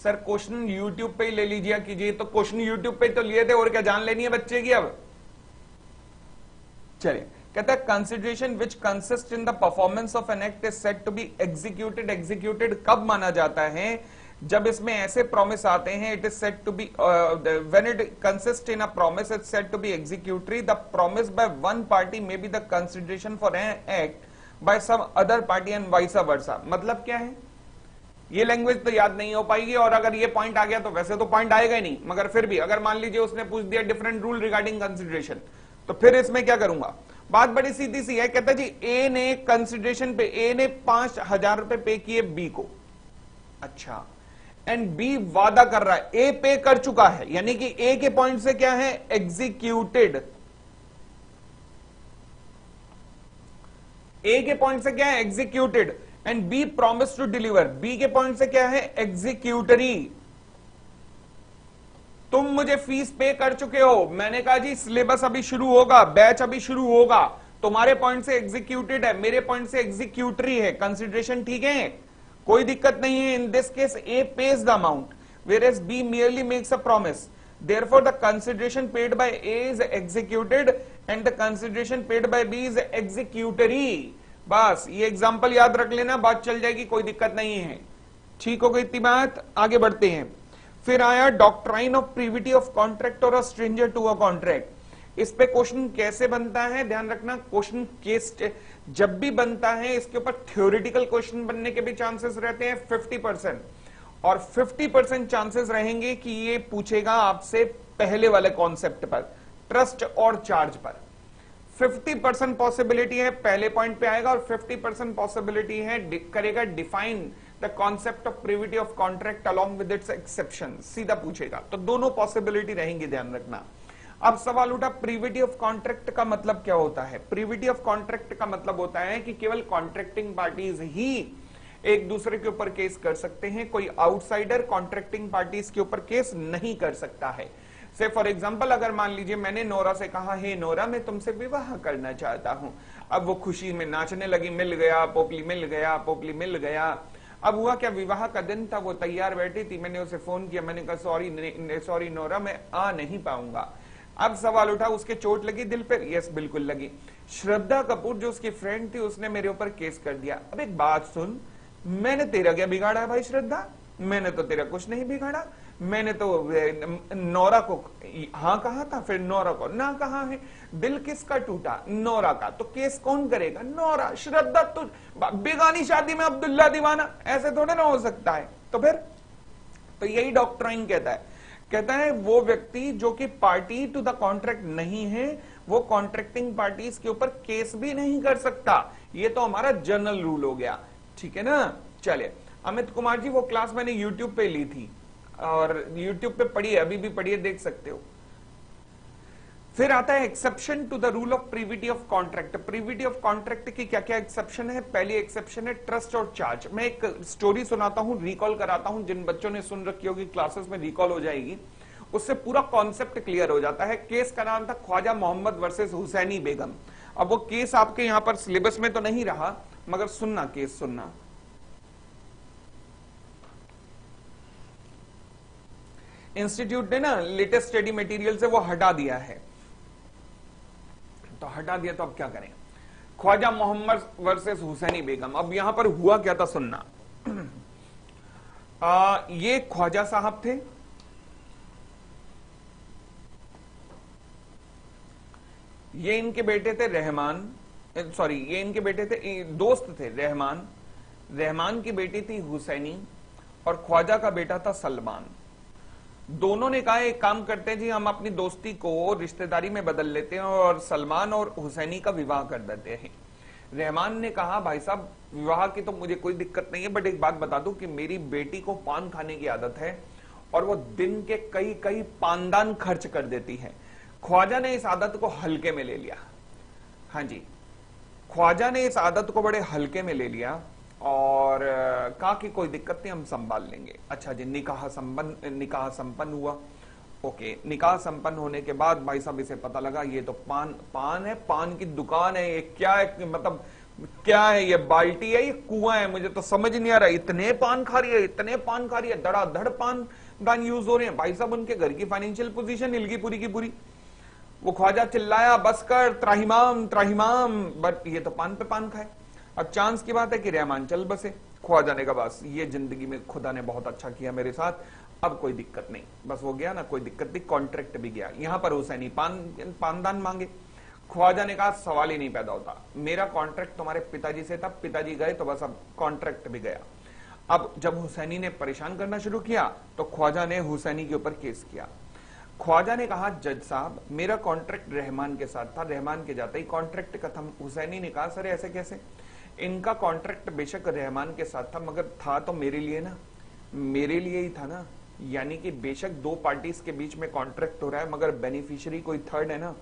A: सर क्वेश्चन यूट्यूब पे ही ले लीजिए कीजिए, तो क्वेश्चन यूट्यूब पे तो लिए थे, और क्या जान लेनी है बच्चे की अब? चलिए कहता है consideration which consist in the performance of an act is said to be executed. Executed कब माना जाता है? जब इसमें ऐसे प्रॉमिस आते हैं, it is said to be when it consist in a promise is said to be executory. The promise by one party may be the consideration for an act by some other party and vice versa. मतलब क्या है? ये लैंग्वेज तो याद नहीं हो पाएगी, और अगर ये पॉइंट आ गया तो वैसे तो पॉइंट आएगा ही नहीं, मगर फिर भी अगर मान लीजिए उसने पूछ दिया डिफरेंट रूल रिगार्डिंग कंसिडरेशन, तो फिर इसमें क्या करूंगा? बात बड़ी सीधी सी है। कहता जी ए ने कंसिडरेशन पे, ए ने 5,000 रुपए पे किए बी को। अच्छा, एंड बी वादा कर रहा है, ए पे कर चुका है, यानी कि ए के पॉइंट से क्या है? एग्जीक्यूटेड। ए के पॉइंट से क्या है? Executed. And B promise to deliver, B के पॉइंट से क्या है? एग्जीक्यूटरी। तुम मुझे फीस पे कर चुके हो, मैंने कहा जी सिलेबस अभी शुरू होगा, बैच अभी शुरू होगा, तुम्हारे पॉइंट से एग्जीक्यूटेड है, मेरे पॉइंट से एग्जीक्यूटरी है, कंसिडरेशन ठीक है, कोई दिक्कत नहीं है। In this case A page the amount whereas B merely makes a promise, therefore the consideration paid by A is executed and the consideration paid by B is executory। बस ये एग्जांपल याद रख लेना, बात चल जाएगी, कोई दिक्कत नहीं है। ठीक हो गई इतनी बात, आगे बढ़ते हैं। फिर आया doctrine of privity of contract और a stranger to a contract. इस पे क्वेश्चन कैसे बनता है, ध्यान रखना, क्वेश्चन केस जब भी बनता है इसके ऊपर थ्योरेटिकल क्वेश्चन बनने के भी चांसेस रहते हैं 50%, और 50% चांसेस रहेंगे कि ये पूछेगा आपसे पहले वाले कॉन्सेप्ट पर, ट्रस्ट और चार्ज पर। 50% पॉसिबिलिटी है पहले पॉइंट पे आएगा, और 50% पॉसिबिलिटी है करेगा define the concept of privity of contract along with its exception, सीधा पूछेगा। तो दोनों पॉसिबिलिटी रहेंगी, ध्यान रखना। अब सवाल उठा प्रीविटी ऑफ कॉन्ट्रैक्ट का मतलब क्या होता है। प्रीविटी ऑफ कॉन्ट्रैक्ट का मतलब होता है कि केवल कॉन्ट्रैक्टिंग पार्टीज ही एक दूसरे के ऊपर केस कर सकते हैं, कोई आउटसाइडर कॉन्ट्रैक्टिंग पार्टीज के ऊपर केस नहीं कर सकता है। से फॉर एग्जांपल अगर मान लीजिए मैंने नोरा से कहा, हे नोरा मैं तुमसे विवाह करना चाहता हूं, अब वो खुशी में नाचने लगी, मिल गया पोपली, मिल गया पोपली, मिल गया। अब हुआ क्या, विवाह का दिन था, वो तैयार बैठी थी, मैंने उसे फोन किया, मैंने कहा सॉरी नोरा मैं आ नहीं पाऊंगा। अब सवाल उठा उसके चोट लगी दिल पर, यस बिल्कुल लगी। श्रद्धा कपूर जो उसकी फ्रेंड थी उसने मेरे ऊपर केस कर दिया। अब एक बात सुन, मैंने तेरा क्या बिगाड़ा है भाई श्रद्धा, मैंने तो तेरा कुछ नहीं बिगाड़ा, मैंने तो नोरा को हाँ कहा था, फिर नोरा को ना कहा है। दिल किसका टूटा, नोरा का, तो केस कौन करेगा, नोरा। श्रद्धा तो बेगानी शादी में अब्दुल्ला दीवाना, ऐसे थोड़े ना हो सकता है। तो फिर तो यही डॉक्ट्राइन कहता है वो व्यक्ति जो कि पार्टी टू द कॉन्ट्रैक्ट नहीं है, वो कॉन्ट्रैक्टिंग पार्टीज के ऊपर केस भी नहीं कर सकता। ये तो हमारा जनरल रूल हो गया, ठीक है ना। चलिए अमित कुमार जी, वो क्लास मैंने YouTube पे ली थी और YouTube पे पढ़ी है, अभी भी पढ़िए, देख सकते हो। फिर आता है exception to the rule of privity of contract. Privity of contract की क्या क्या एक्सेप्शन है। पहली एक्सेप्शन है ट्रस्ट और चार्ज। मैं एक स्टोरी सुनाता हूं, रिकॉल कराता हूं, जिन बच्चों ने सुन रखी होगी क्लासेस में रिकॉल हो जाएगी, उससे पूरा कॉन्सेप्ट क्लियर हो जाता है। केस का नाम था ख्वाजा मोहम्मद वर्सेस हुसैनी बेगम। अब वो केस आपके यहां पर सिलेबस में तो नहीं रहा, मगर सुनना, केस सुनना। इंस्टीट्यूट ने ना लेटेस्ट स्टडी मटेरियल से वो हटा दिया है, तो हटा दिया तो अब क्या करें। ख्वाजा मोहम्मद वर्सेस हुसैनी बेगम। अब यहां पर हुआ क्या था सुनना। ये ख्वाजा साहब थे, ये इनके बेटे थे रहमान, सॉरी ये इनके बेटे थे, दोस्त थे रहमान। रहमान की बेटी थी हुसैनी और ख्वाजा का बेटा था सलमान। दोनों ने कहा एक काम करते हैं जी, हम अपनी दोस्ती को रिश्तेदारी में बदल लेते हैं और सलमान और हुसैनी का विवाह कर देते हैं। रहमान ने कहा भाई साहब विवाह की तो मुझे कोई दिक्कत नहीं है, बट एक बात बता दूं कि मेरी बेटी को पान खाने की आदत है और वो दिन के कई कई पानदान खर्च कर देती है। ख्वाजा ने इस आदत को हल्के में ले लिया। हाँ जी, ख्वाजा ने इस आदत को बड़े हल्के में ले लिया और कहा कि कोई दिक्कत नहीं, हम संभाल लेंगे। अच्छा जी, निकाह संपन्न हुआ। ओके, निकाह संपन्न होने के बाद भाई साहब इसे पता लगा ये तो पान है, पान की दुकान है, ये क्या है, मतलब क्या है, ये बाल्टी है, ये कुआं है, मुझे तो समझ नहीं आ रहा। इतने पान खा रही है, इतने पान खा रही है, धड़ाधड़ पान दान यूज हो रहे हैं। भाई साहब उनके घर की फाइनेंशियल पोजीशन हिल गई पूरी की पूरी। वो ख्वाजा चिल्लाया बस कर, त्राहिमाम त्राहिमाम, बट ये तो पान पे पान खाए। अब चांस की बात है कि रहमान चल बसे। ख्वाजा ने कहा बस ये जिंदगी में खुदा ने बहुत अच्छा किया मेरे साथ, अब कोई दिक्कत नहीं, बस वो गया ना, कोई दिक्कत नहीं, कॉन्ट्रैक्ट भी गया। यहां पर हुसैनी पानदान मांगे। ख्वाजा ने कहा सवाल ही नहीं पैदा होता, मेरा कॉन्ट्रैक्ट तुम्हारे पिताजी से था, पिताजी गए तो बस अब कॉन्ट्रैक्ट भी गया। अब जब हुसैनी ने परेशान करना शुरू किया तो ख्वाजा ने हुसैनी के ऊपर केस किया। ख्वाजा ने कहा जज साहब मेरा कॉन्ट्रैक्ट रहमान के साथ था, रहमान के जाते ही कॉन्ट्रैक्ट खत्म। हुसैनी ने कहा सर ऐसे कैसे, इनका कॉन्ट्रैक्ट बेशक रहमान के साथ था मगर था तो मेरे लिए ना, मेरे लिए ही था ना। यानी कि बेशक दो पार्टीज के बीच में कॉन्ट्रैक्ट हो रहा है मगर बेनिफिशियरी कोई थर्ड है ना,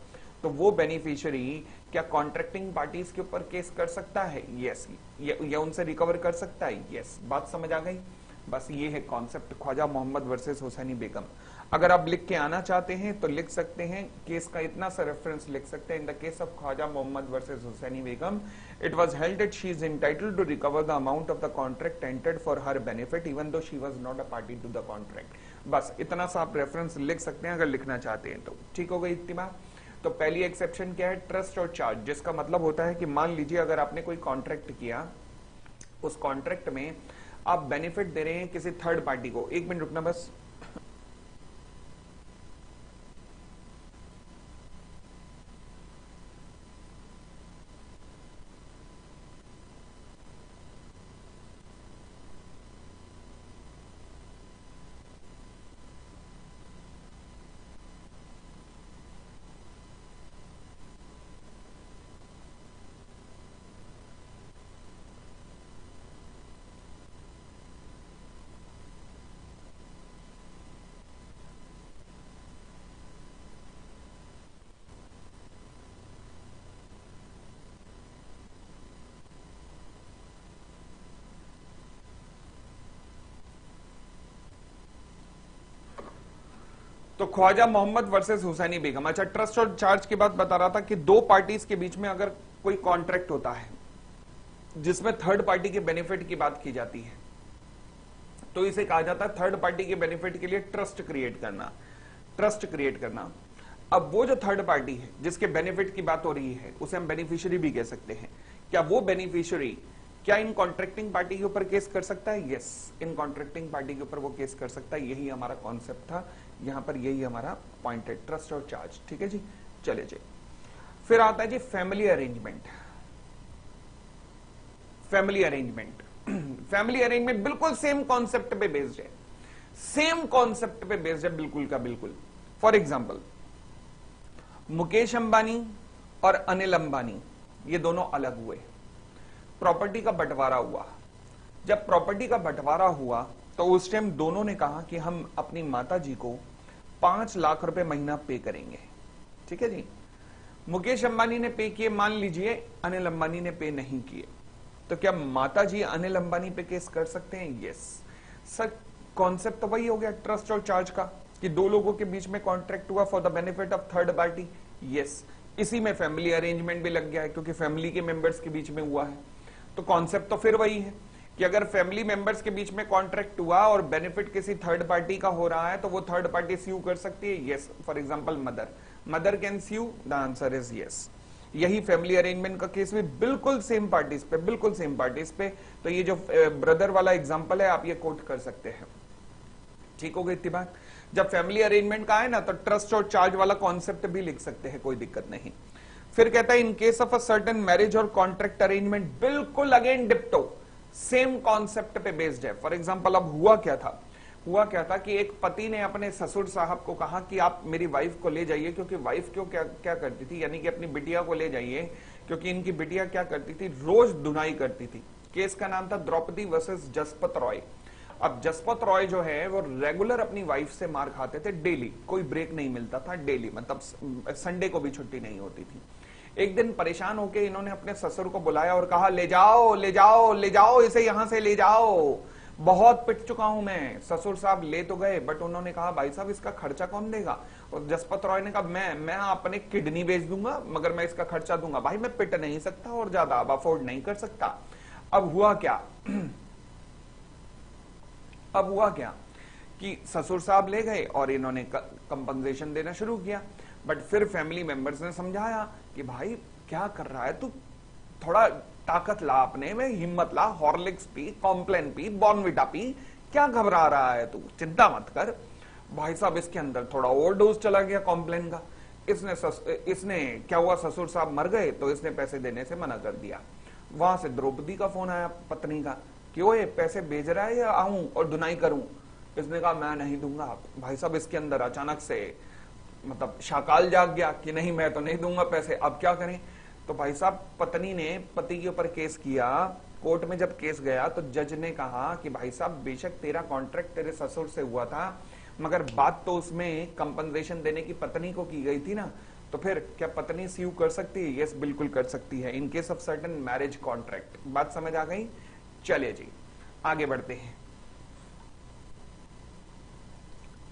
A: तो वो बेनिफिशियरी क्या कॉन्ट्रैक्टिंग पार्टीज के ऊपर केस कर सकता है? यस। ये उनसे रिकवर कर सकता है? यस। बात समझ आ गई? बस ये है कॉन्सेप्ट ख्वाजा मोहम्मद वर्सेस हुसैनी बेगम। अगर आप लिख के आना चाहते हैं तो लिख सकते हैं, केस का इतना सा रेफरेंस लिख सकते हैं। In the case of Khwaja Mohammad versus Husaini Begum, it was held that she is entitled to recover the amount of the contract entered for her benefit even though she was not a party to the contract. बस इतना सा आप रेफरेंस लिख सकते हैं अगर लिखना चाहते हैं तो। ठीक हो गई इत्तिमा। तो पहली एक्सेप्शन क्या है, ट्रस्ट और चार्ज, जिसका मतलब होता है कि मान लीजिए अगर आपने कोई कॉन्ट्रैक्ट किया, उस कॉन्ट्रैक्ट में आप बेनिफिट दे रहे हैं किसी थर्ड पार्टी को। एक मिनट रुकना बस। तो ख्वाजा मोहम्मद वर्सेस हुसैनी बेगम। अच्छा, ट्रस्ट और चार्ज की बात बता रहा था कि दो पार्टीज के बीच में अगर कोई कॉन्ट्रैक्ट होता है जिसमें थर्ड पार्टी के बेनिफिट की बात की जाती है, तो इसे कहा जाता है थर्ड पार्टी के बेनिफिट के लिए ट्रस्ट क्रिएट करना। ट्रस्ट क्रिएट करना। अब वो जो थर्ड पार्टी है जिसके बेनिफिट की बात हो रही है उसे हम बेनिफिशियरी भी कह सकते हैं। क्या वो बेनिफिशियरी क्या इन कॉन्ट्रैक्टिंग पार्टी के ऊपर केस कर सकता है? यस, इन कॉन्ट्रैक्टिंग पार्टी के ऊपर वो केस कर सकता है। यही हमारा कॉन्सेप्ट था, यहां पर यही हमारा पॉइंट है, ट्रस्ट और चार्ज। ठीक है जी, चले जी। फिर आता है जी family arrangement. Family arrangement family arrangement बिल्कुल सेम कॉन्सेप्ट पे बेस्ड है, सेम कॉन्सेप्ट पे बेस्ड है बिल्कुल का बिल्कुल। फॉर एग्जाम्पल, मुकेश अंबानी और अनिल अंबानी ये दोनों अलग हुए, प्रॉपर्टी का बंटवारा हुआ। जब प्रॉपर्टी का बंटवारा हुआ तो उस टाइम दोनों ने कहा कि हम अपनी माता जी को 5 लाख रुपए महीना पे करेंगे। ठीक है जी। मुकेश अंबानी ने पे किए, मान लीजिए अनिल अंबानी ने पे नहीं किए, तो क्या माता जी अनिल अंबानी पे केस कर सकते हैं? यस सर, कॉन्सेप्ट तो वही हो गया ट्रस्ट और चार्ज का, कि दो लोगों के बीच में कॉन्ट्रैक्ट हुआ for the benefit of third party. Yes, इसी में फैमिली अरेंजमेंट भी लग गया है क्योंकि फैमिली के मेंबर्स के बीच में हुआ है। तो कॉन्सेप्ट तो फिर वही है कि अगर फैमिली मेंबर्स के बीच में कॉन्ट्रैक्ट हुआ और बेनिफिट किसी थर्ड पार्टी का हो रहा है तो वो थर्ड पार्टी स्यू कर सकती है। Yes, for example mother can sue, the answer is yes. यही फैमिली अरेंजमेंट का केस भी बिल्कुल सेम पार्टीज पे, बिल्कुल सेम पार्टीज पे। तो ये जो ब्रदर वाला एग्जांपल है आप ये कोट कर सकते हैं। ठीक हो गई इतनी बात। जब फैमिली अरेंजमेंट का है ना तो ट्रस्ट और चार्ज वाला कॉन्सेप्ट भी लिख सकते हैं, कोई दिक्कत नहीं। फिर कहता है in case of a certain marriage और कॉन्ट्रैक्ट अरेंजमेंट, बिल्कुल अगेन डिप्टो सेम कॉन्सेप्ट पे बेस्ड है। फॉर एग्जांपल, अब हुआ क्या था कि एक पति ने अपने ससुर साहब को कहा कि आप मेरी वाइफ को ले जाइए, क्योंकि वाइफ क्यों क्या करती थी, यानी कि अपनी बिटिया को ले जाइए, क्योंकि इनकी बिटिया क्या करती थी, रोज धुनाई करती थी। केस का नाम था द्रौपदी वर्सेस जसपत रॉय। अब जसपत रॉय जो है वो रेगुलर अपनी वाइफ से मार खाते थे, डेली, कोई ब्रेक नहीं मिलता था, डेली, मतलब संडे को भी छुट्टी नहीं होती थी। एक दिन परेशान होकर इन्होंने अपने ससुर को बुलाया और कहा ले जाओ ले जाओ ले जाओ, इसे यहां से ले जाओ, बहुत पिट चुका हूं मैं। ससुर साहब ले तो गए, बट उन्होंने कहा भाई साहब इसका खर्चा कौन देगा? और जसपत रॉय ने कहा मैं अपने किडनी बेच दूंगा मगर मैं इसका खर्चा दूंगा। भाई मैं पिट नहीं सकता और ज्यादा अब अफोर्ड नहीं कर सकता। अब हुआ क्या कि ससुर साहब ले गए और इन्होंने कंपनसेशन देना शुरू किया। बट फिर फैमिली मेंबर्स ने समझाया कि भाई क्या कर रहा है तू, थोड़ा ताकत ला अपने में, हिम्मत ला, हॉर्लिक्स पी, कॉम्प्लेन पी, बॉर्नविटा पी, क्या घबरा रहा है तू, चिंता मत कर। भाई साहब इसके अंदर थोड़ा ओवरडोज चला गया कॉम्प्लेन का। इसने क्या हुआ, ससुर साहब मर गए तो इसने पैसे देने से मना कर दिया। वहां से द्रौपदी का फोन आया पत्नी का कि वो ये पैसे भेज रहा है या आऊं और धुनाई करूं? इसने कहा मैं नहीं दूंगा। भाई साहब इसके अंदर अचानक से मतलब शाकाल जाग गया कि नहीं मैं तो नहीं दूंगा पैसे, अब क्या करें? तो भाई साहब पत्नी ने पति के ऊपर केस किया। कोर्ट में जब केस गया तो जज ने कहा कि भाई साहब बेशक तेरा कॉन्ट्रैक्ट तेरे ससुर से हुआ था मगर बात तो उसमें कंपनसेशन देने की पत्नी को की गई थी ना, तो फिर क्या पत्नी स्यू कर सकती है? यस, बिल्कुल कर सकती है in case of certain marriage contract. बात समझ आ गई? चलिए जी आगे बढ़ते हैं।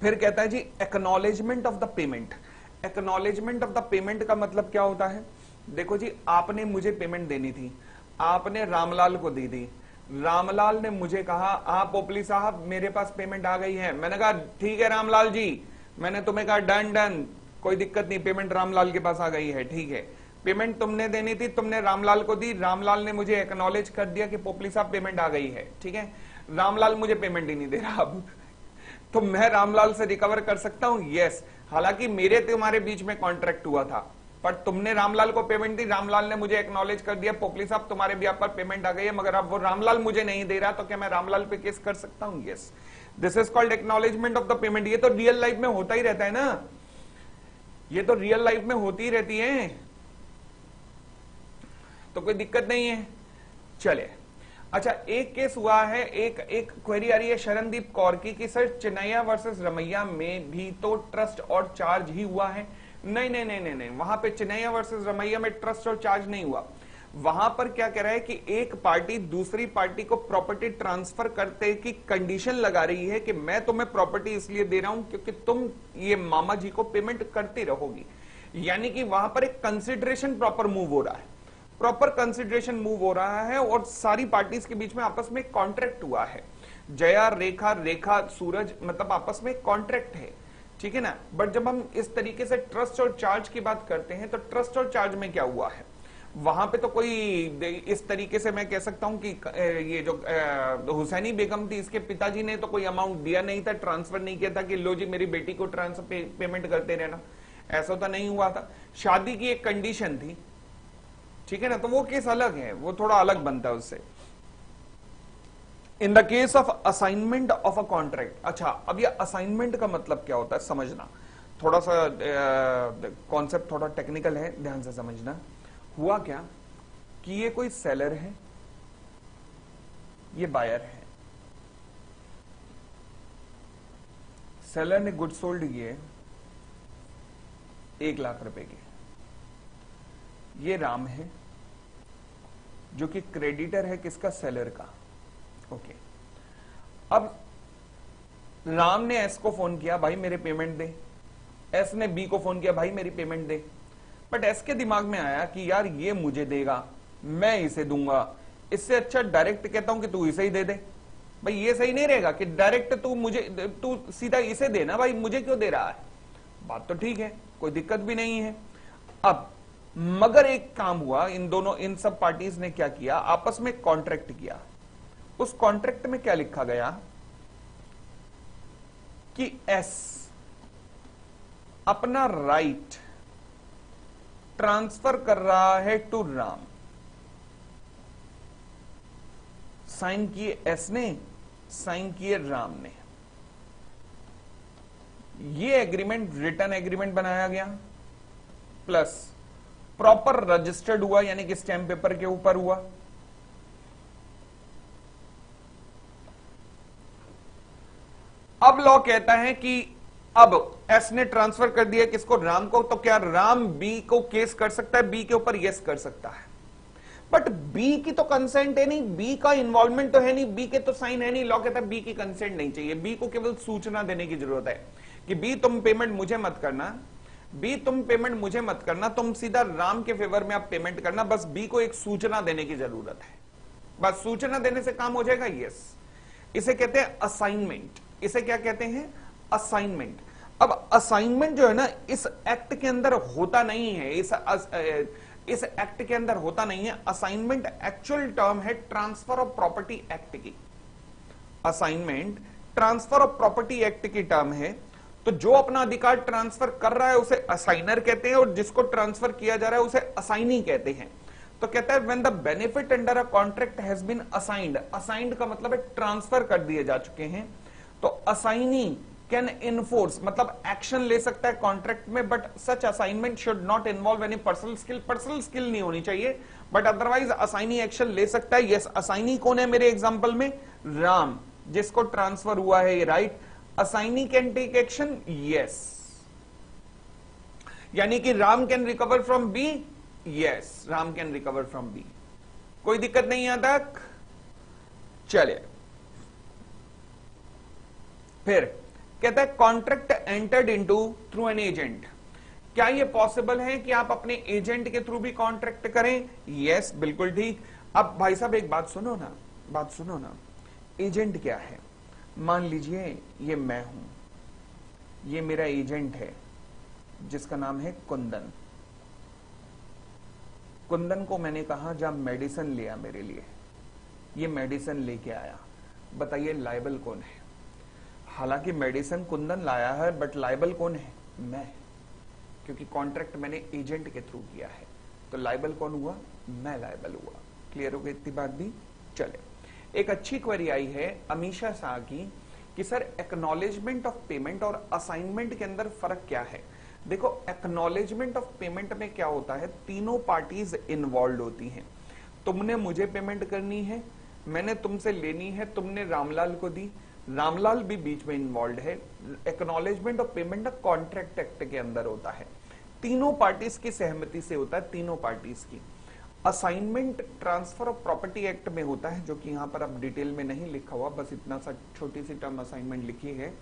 A: फिर कहता है जी acknowledgement of the payment. Acknowledgement of the payment का मतलब क्या होता है? देखो जी, आपने मुझे पेमेंट देनी थी, आपने रामलाल को दी थी, रामलाल ने मुझे कहा हाँ पोपली साहब मेरे पास पेमेंट आ गई है। मैंने कहा ठीक है रामलाल जी, मैंने तुम्हें कहा डन डन, कोई दिक्कत नहीं, पेमेंट रामलाल के पास आ गई है, ठीक है। पेमेंट तुमने देनी थी, तुमने रामलाल को दी, रामलाल ने मुझे एक्नॉलेज कर दिया कि पोपली साहब पेमेंट आ गई है, ठीक है। रामलाल मुझे पेमेंट ही नहीं दे रहा अब तो मैं रामलाल से रिकवर कर सकता हूं? यस। हालांकि मेरे तुम्हारे बीच में कॉन्ट्रैक्ट हुआ था, पर तुमने रामलाल को पेमेंट दी, रामलाल ने मुझे एक्नॉलेज कर दिया पोपली साहब तुम्हारे भी पर पेमेंट आ गई है, मगर अब वो रामलाल मुझे नहीं दे रहा, तो क्या मैं रामलाल पे केस कर सकता हूं? Yes, this is called acknowledgement of the payment. ये तो रियल लाइफ में होता ही रहता है ना, ये तो रियल लाइफ में होती ही रहती है, तो कोई दिक्कत नहीं है। चले, अच्छा एक केस हुआ है, एक क्वेरी आ रही है शरणदीप कौर की सर चिन्नैया वर्सेस रमैया में भी तो ट्रस्ट और चार्ज ही हुआ है। नहीं नहीं नहीं नहीं नहीं, वहां पे चिन्नैया वर्सेस रमैया में ट्रस्ट और चार्ज नहीं हुआ। वहां पर क्या कह रहा है कि एक पार्टी दूसरी पार्टी को प्रॉपर्टी ट्रांसफर करते की कंडीशन लगा रही है कि मैं तुम्हें प्रॉपर्टी इसलिए दे रहा हूं क्योंकि तुम ये मामा जी को पेमेंट करती रहोगी। यानी कि वहां पर एक कंसिडरेशन प्रॉपर मूव हो रहा है, प्रॉपर कंसिडरेशन मूव हो रहा है और सारी पार्टीज के बीच में आपस में कॉन्ट्रैक्ट हुआ है। जया, रेखा, रेखा, सूरज, मतलब आपस में कॉन्ट्रैक्ट है, ठीक है ना। बट जब हम इस तरीके से ट्रस्ट और चार्ज की बात करते हैं तो ट्रस्ट और चार्ज में क्या हुआ है, वहां पे तो कोई इस तरीके से मैं कह सकता हूं कि ये जो हुसैनी बेगम थी इसके पिताजी ने तो कोई अमाउंट दिया नहीं था, ट्रांसफर नहीं किया था कि लो जी मेरी बेटी को ट्रांसफर पेमेंट करते रहना, ऐसा तो नहीं हुआ था। शादी की एक कंडीशन थी, ठीक है ना, तो वो केस अलग है, वो थोड़ा अलग बनता है उससे। इन the case of assignment of a contract. अच्छा, अब ये असाइनमेंट का मतलब क्या होता है समझना, थोड़ा सा कॉन्सेप्ट थोड़ा टेक्निकल है, ध्यान से समझना। हुआ क्या कि ये कोई सेलर है, ये बायर है। सेलर ने गुड सोल्ड किए 1 लाख रुपए के, ये राम है जो कि क्रेडिटर है किसका, सेलर का। ओके, अब राम ने एस को फोन किया भाई मेरे पेमेंट दे, एस ने बी को फोन किया भाई मेरी पेमेंट दे। बट एस के दिमाग में आया कि यार ये मुझे देगा, मैं इसे दूंगा, इससे अच्छा डायरेक्ट कहता हूं कि तू इसे ही दे दे। भाई ये सही नहीं रहेगा कि डायरेक्ट तू सीधा इसे देना, भाई मुझे क्यों दे रहा है। बात तो ठीक है, कोई दिक्कत भी नहीं है। अब मगर एक काम हुआ, इन सब पार्टीज ने क्या किया, आपस में कॉन्ट्रैक्ट किया। उस कॉन्ट्रैक्ट में क्या लिखा गया कि एस अपना राइट ट्रांसफर कर रहा है टू राम। साइन किए एस ने, साइन किए राम ने। ये एग्रीमेंट रिटर्न एग्रीमेंट बनाया गया, प्लस प्रॉपर रजिस्टर्ड हुआ, यानी कि स्टैम्प पेपर के ऊपर हुआ। अब लॉ कहता है कि अब एस ने ट्रांसफर कर दिया किसको, राम को, तो क्या राम बी को केस कर सकता है, बी के ऊपर यस कर सकता है। बट बी की तो कंसेंट है नहीं, बी का इन्वॉल्वमेंट तो है नहीं, बी के तो साइन है नहीं। लॉ कहता है बी की कंसेंट नहीं चाहिए, बी को केवल सूचना देने की जरूरत है कि बी तुम पेमेंट मुझे मत करना, बी तुम पेमेंट मुझे मत करना, तुम सीधा राम के फेवर में आप पेमेंट करना, बस बी को एक सूचना देने की जरूरत है, बस सूचना देने से काम हो जाएगा। यस, इसे कहते हैं असाइनमेंट। इसे क्या कहते हैं, असाइनमेंट। अब असाइनमेंट जो है ना, इस एक्ट के अंदर होता नहीं है, इस एक्ट के अंदर होता नहीं है। असाइनमेंट एक्चुअल टर्म है ट्रांसफर ऑफ प्रॉपर्टी एक्ट की। Assignment transfer of property act की टर्म है। तो जो अपना अधिकार ट्रांसफर कर रहा है उसे असाइनर कहते हैं, और जिसको ट्रांसफर किया जा रहा है उसे असाइनी कहते हैं। तो कहता है when the benefit under a contract has been assigned. Assigned का मतलब है ट्रांसफर कर दिए जा चुके हैं। तो असाइनी कैन इन्फोर्स, मतलब एक्शन ले सकता है कॉन्ट्रैक्ट में, but such assignment should not involve any personal skill. Personal skill नहीं होनी चाहिए, बट अदरवाइज असाइनी एक्शन ले सकता है। यस, असाइनी कौन है मेरे एग्जांपल में, राम, जिसको ट्रांसफर हुआ है ये right. Assignee can take action, yes, यानी कि Ram can recover from B, yes, Ram can recover from B. कोई दिक्कत नहीं यहां तक। चलिए, फिर कहता है contract entered into through an agent. क्या ये पॉसिबल है कि आप अपने एजेंट के थ्रू भी कॉन्ट्रैक्ट करें? यस, बिल्कुल ठीक। अब भाई साहब एक बात सुनो ना, एजेंट क्या है? मान लीजिए ये मैं हूं, ये मेरा एजेंट है जिसका नाम है कुंदन। कुंदन को मैंने कहा जा मेडिसिन ले आ मेरे लिए, ये मेडिसिन लेके आया। बताइए लायबल कौन है? हालांकि मेडिसिन कुंदन लाया है, बट लायबल कौन है? मैं, क्योंकि कॉन्ट्रैक्ट मैंने एजेंट के थ्रू किया है। तो लायबल कौन हुआ? मैं लायबल हुआ। क्लियर हो गई इतनी बात भी? चले, एक अच्छी क्वेरी आई है अमीशा शाह की कि सर एक्नॉलेजमेंट ऑफ पेमेंट और असाइनमेंट के अंदर फर्क क्या है? देखो, एक्नॉलेजमेंट ऑफ पेमेंट में क्या होता है, तीनों पार्टीज इन्वॉल्व होती हैं। तुमने मुझे पेमेंट करनी है, मैंने तुमसे लेनी है, तुमने रामलाल को दी, रामलाल भी बीच में इन्वॉल्व है। Acknowledgement of payment contract act के अंदर होता है, तीनों पार्टीज की सहमति से होता है, तीनों पार्टीज की। Assignment transfer of property act में होता है, जो कि यहां पर अब डिटेल में नहीं लिखा हुआ, बस इतना सा छोटी सी टर्म असाइनमेंट लिखी है।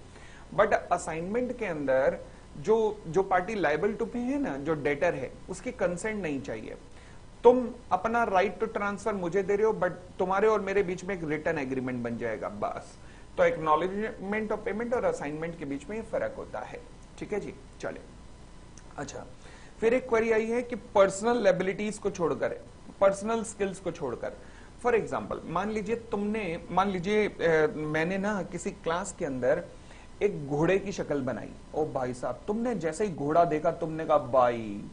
A: बट असाइनमेंट के अंदर जो पार्टी लायबल टू पे है ना, जो डेटर है, उसकी कंसेंट नहीं चाहिए। तुम अपना राइट टू ट्रांसफर मुझे दे रहे हो, बट तुम्हारे और मेरे बीच में एक रिटर्न एग्रीमेंट बन जाएगा, बस। तो एक्नॉलेजमेंट ऑफ पेमेंट और असाइनमेंट के बीच में ये फर्क होता है। ठीक है जी, चले। अच्छा, फिर एक क्वेरी आई है कि पर्सनल लायबिलिटीज को छोड़कर, पर्सनल स्किल्स को छोड़कर, फॉर एग्जांपल मान लीजिए मैंने ना किसी क्लास के अंदर एक घोड़े की शक्ल बनाई। ओ भाई साहब, तुमने जैसे ही घोड़ा देखा तुमने कहा भाई,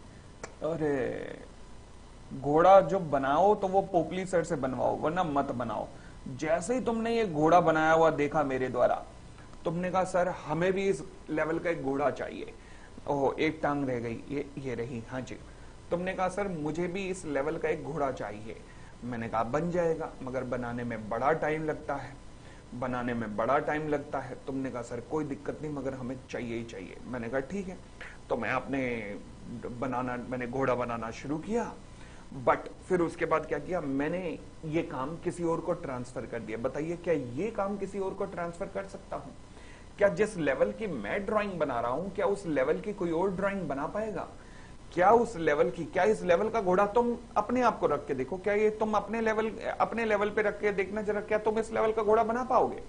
A: अरे घोड़ा जो बनाओ तो वो पोपली सर से बनवाओ, वरना मत बनाओ। जैसे ही तुमने ये घोड़ा बनाया हुआ देखा मेरे द्वारा, तुमने कहा सर हमें भी इस लेवल का एक घोड़ा चाहिए। ओह, एक टांग रह गई, ये रही, हाँ जी। तुमने कहा सर मुझे भी इस लेवल का एक घोड़ा चाहिए। मैंने कहा बन जाएगा, मगर बनाने में बड़ा टाइम लगता है। तुमने कहा सर कोई दिक्कत नहीं, मगर हमें चाहिए ही चाहिए। मैंने कहा ठीक है। तो मैंने घोड़ा बनाना शुरू किया, बट फिर उसके बाद क्या किया, मैंने ये काम किसी और को ट्रांसफर कर दिया। बताइए क्या ये काम किसी और को ट्रांसफर कर सकता हूं? क्या जिस लेवल की मैं ड्राइंग बना रहा हूं, क्या उस लेवल की कोई और ड्राइंग बना पाएगा? क्या इस लेवल का घोड़ा तुम अपने आप को रख के देखो, क्या ये तुम अपने लेवल पे रख के देखना जरा, क्या तुम इस लेवल का घोड़ा बना पाओगे?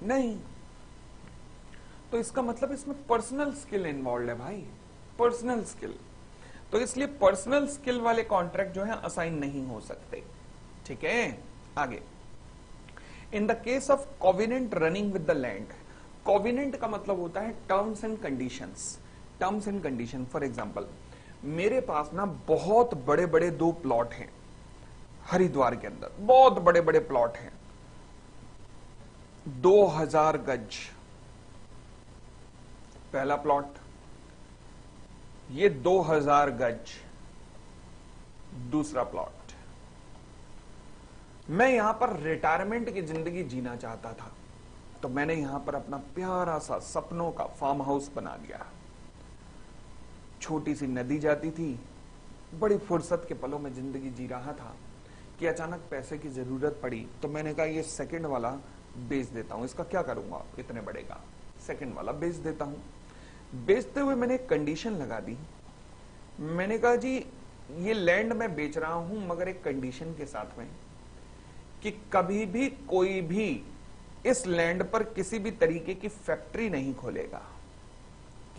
A: नहीं। तो इसका मतलब इसमें पर्सनल स्किल इन्वॉल्व है भाई, पर्सनल स्किल। तो इसलिए पर्सनल स्किल वाले कॉन्ट्रैक्ट जो है असाइन नहीं हो सकते। ठीक है, आगे। इन the case of covenant running with the land, covenant का मतलब होता है terms and condition. For example, मेरे पास ना बहुत बड़े बड़े 2 प्लॉट हैं हरिद्वार के अंदर, बहुत बड़े बड़े प्लॉट हैं, 2000 गज पहला प्लॉट, ये 2000 गज दूसरा प्लॉट। मैं यहां पर रिटायरमेंट की जिंदगी जीना चाहता था, तो मैंने यहां पर अपना प्यारा सा सपनों का फार्म हाउस बना दिया। छोटी सी नदी जाती थी, बड़ी फुर्सत के पलों में जिंदगी जी रहा था कि अचानक पैसे की जरूरत पड़ी। तो मैंने कहा ये सेकंड वाला बेच देता हूं, इसका क्या करूंगा इतने बड़े का, सेकंड वाला बेच देता हूं। बेचते हुए मैंने एक कंडीशन लगा दी। मैंने कहा जी ये लैंड मैं बेच रहा हूं, मगर एक कंडीशन के साथ में कि कभी भी कोई भी इस लैंड पर किसी भी तरीके की फैक्ट्री नहीं खोलेगा।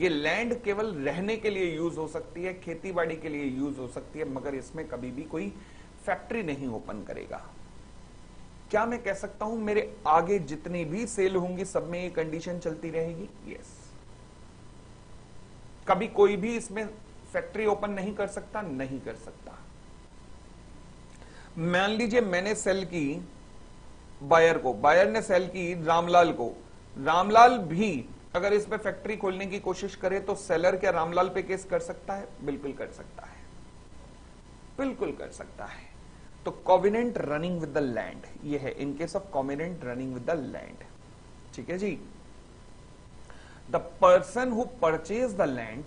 A: ये लैंड केवल रहने के लिए यूज हो सकती है, खेतीबाड़ी के लिए यूज हो सकती है, मगर इसमें कभी भी कोई फैक्ट्री नहीं ओपन करेगा। क्या मैं कह सकता हूं मेरे आगे जितनी भी सेल होंगी सब में ये कंडीशन चलती रहेगी? यस। कभी कोई भी इसमें फैक्ट्री ओपन नहीं कर सकता, नहीं कर सकता। मान लीजिए मैंने सेल की बायर को, बायर ने सेल की रामलाल को, रामलाल भी अगर इस पे फैक्ट्री खोलने की कोशिश करे तो सेलर क्या रामलाल पे केस कर सकता है? बिल्कुल कर सकता है, बिल्कुल कर सकता है। तो covenant running with the land ये है, in case of covenant running with the land. ठीक है जी। The person who purchase the land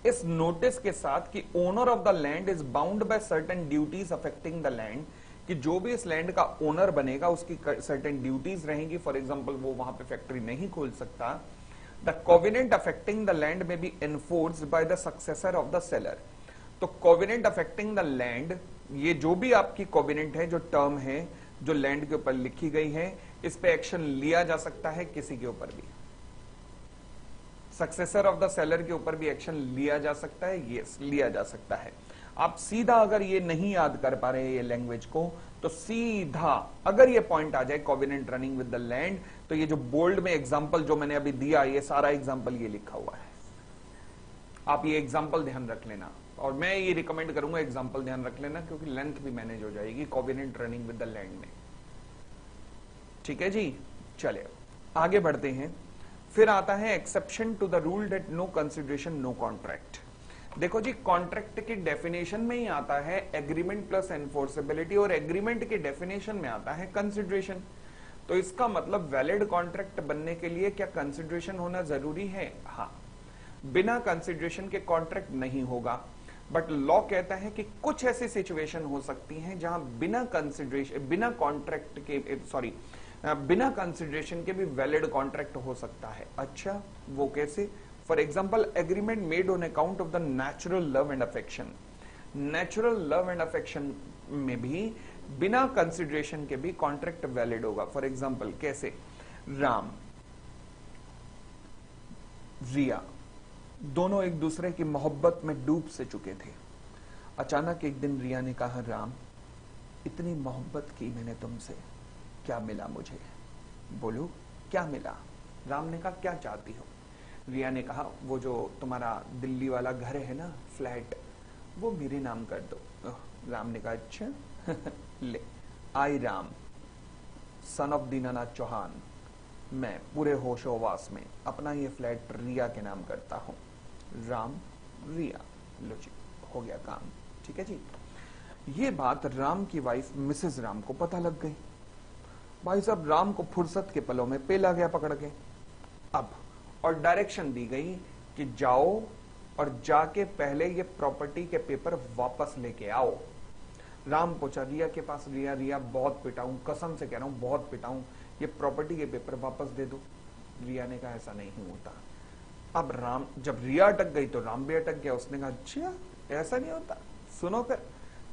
A: इस नोटिस के साथ कि owner of the land is bound by certain duties affecting the land कि जो भी इस लैंड का ओनर बनेगा उसकी सर्टेन ड्यूटीज रहेंगी। फॉर एग्जांपल वो वहां पे फैक्ट्री नहीं खोल सकता। The covenant affecting the land में be enforced by the successor of the seller. तो कोविनेंट अफेक्टिंग द लैंड, ये जो भी आपकी कोविनेंट है, जो टर्म है जो लैंड के ऊपर लिखी गई है, इस पे एक्शन लिया जा सकता है किसी के ऊपर भी। सक्सेसर ऑफ द सेलर के ऊपर भी एक्शन लिया जा सकता है, यस लिया जा सकता है। आप सीधा अगर ये नहीं याद कर पा रहे ये लैंग्वेज को, तो सीधा अगर ये पॉइंट आ जाए covenant running with the land, तो ये जो बोल्ड में एग्जांपल जो मैंने अभी दिया, ये सारा एग्जांपल ये लिखा हुआ है। आप ये एग्जांपल ध्यान रख लेना, और मैं ये रिकमेंड करूंगा एग्जांपल ध्यान रख लेना, क्योंकि लेंथ भी मैनेज हो जाएगी covenant running with the land में। ठीक है जी, चले आगे बढ़ते हैं। फिर आता है exception to the rule that no consideration no contract. देखो जी, कॉन्ट्रैक्ट की डेफिनेशन में ही आता है एग्रीमेंट प्लस एनफोर्सेबिलिटी, और एग्रीमेंट की डेफिनेशन में आता है कंसिडरेशन। तो इसका मतलब वैलिड कॉन्ट्रैक्ट बनने के लिए क्या कंसिडरेशन होना जरूरी है? हाँ, बिना कंसिडरेशन के कॉन्ट्रैक्ट नहीं होगा। बट लॉ कहता है कि कुछ ऐसी सिचुएशन हो सकती हैं जहां बिना कंसिडरेशन, बिना कॉन्ट्रैक्ट के, सॉरी, बिना कंसिडरेशन के भी वैलिड कॉन्ट्रैक्ट हो सकता है। अच्छा, वो कैसे? For example, agreement made on account of the natural love and affection. Natural love and affection में भी बिना कंसिडरेशन के भी कॉन्ट्रैक्ट वैलिड होगा। फॉर एग्जाम्पल कैसे? राम, रिया दोनों एक दूसरे की मोहब्बत में डूब से चुके थे। अचानक एक दिन रिया ने कहा, राम, इतनी मोहब्बत की मैंने तुमसे, क्या मिला मुझे? बोलो क्या मिला? राम ने कहा, क्या चाहती हो? रिया ने कहा, वो जो तुम्हारा दिल्ली वाला घर है ना, फ्लैट, वो मेरे नाम कर दो। राम ने कहा, अच्छा ले, आई राम सन ऑफ दीनानाथ चौहान, मैं पूरे होशोवास में अपना ये फ्लैट रिया के नाम करता हूं। राम, रिया, लो जी, हो गया काम। ठीक है जी। ये बात राम की वाइफ मिसेस राम को पता लग गई। भाई साहब, राम को फुर्सत के पलों में पेला गया पकड़ के। अब और डायरेक्शन दी गई कि जाओ और जाके पहले ये प्रॉपर्टी के पेपर वापस लेके आओ। राम पहुंचा रिया के पास। रिया, रिया बहुत पिटाऊं, कसम से कह रहा हूं बहुत पिटाऊं, ये प्रॉपर्टी के पेपर वापस दे दो। रिया ने कहा, ऐसा नहीं होता। अब राम, जब रिया अटक गई तो राम भी अटक गया। उसने कहा, अच्छा ऐसा नहीं होता। सुनो, फिर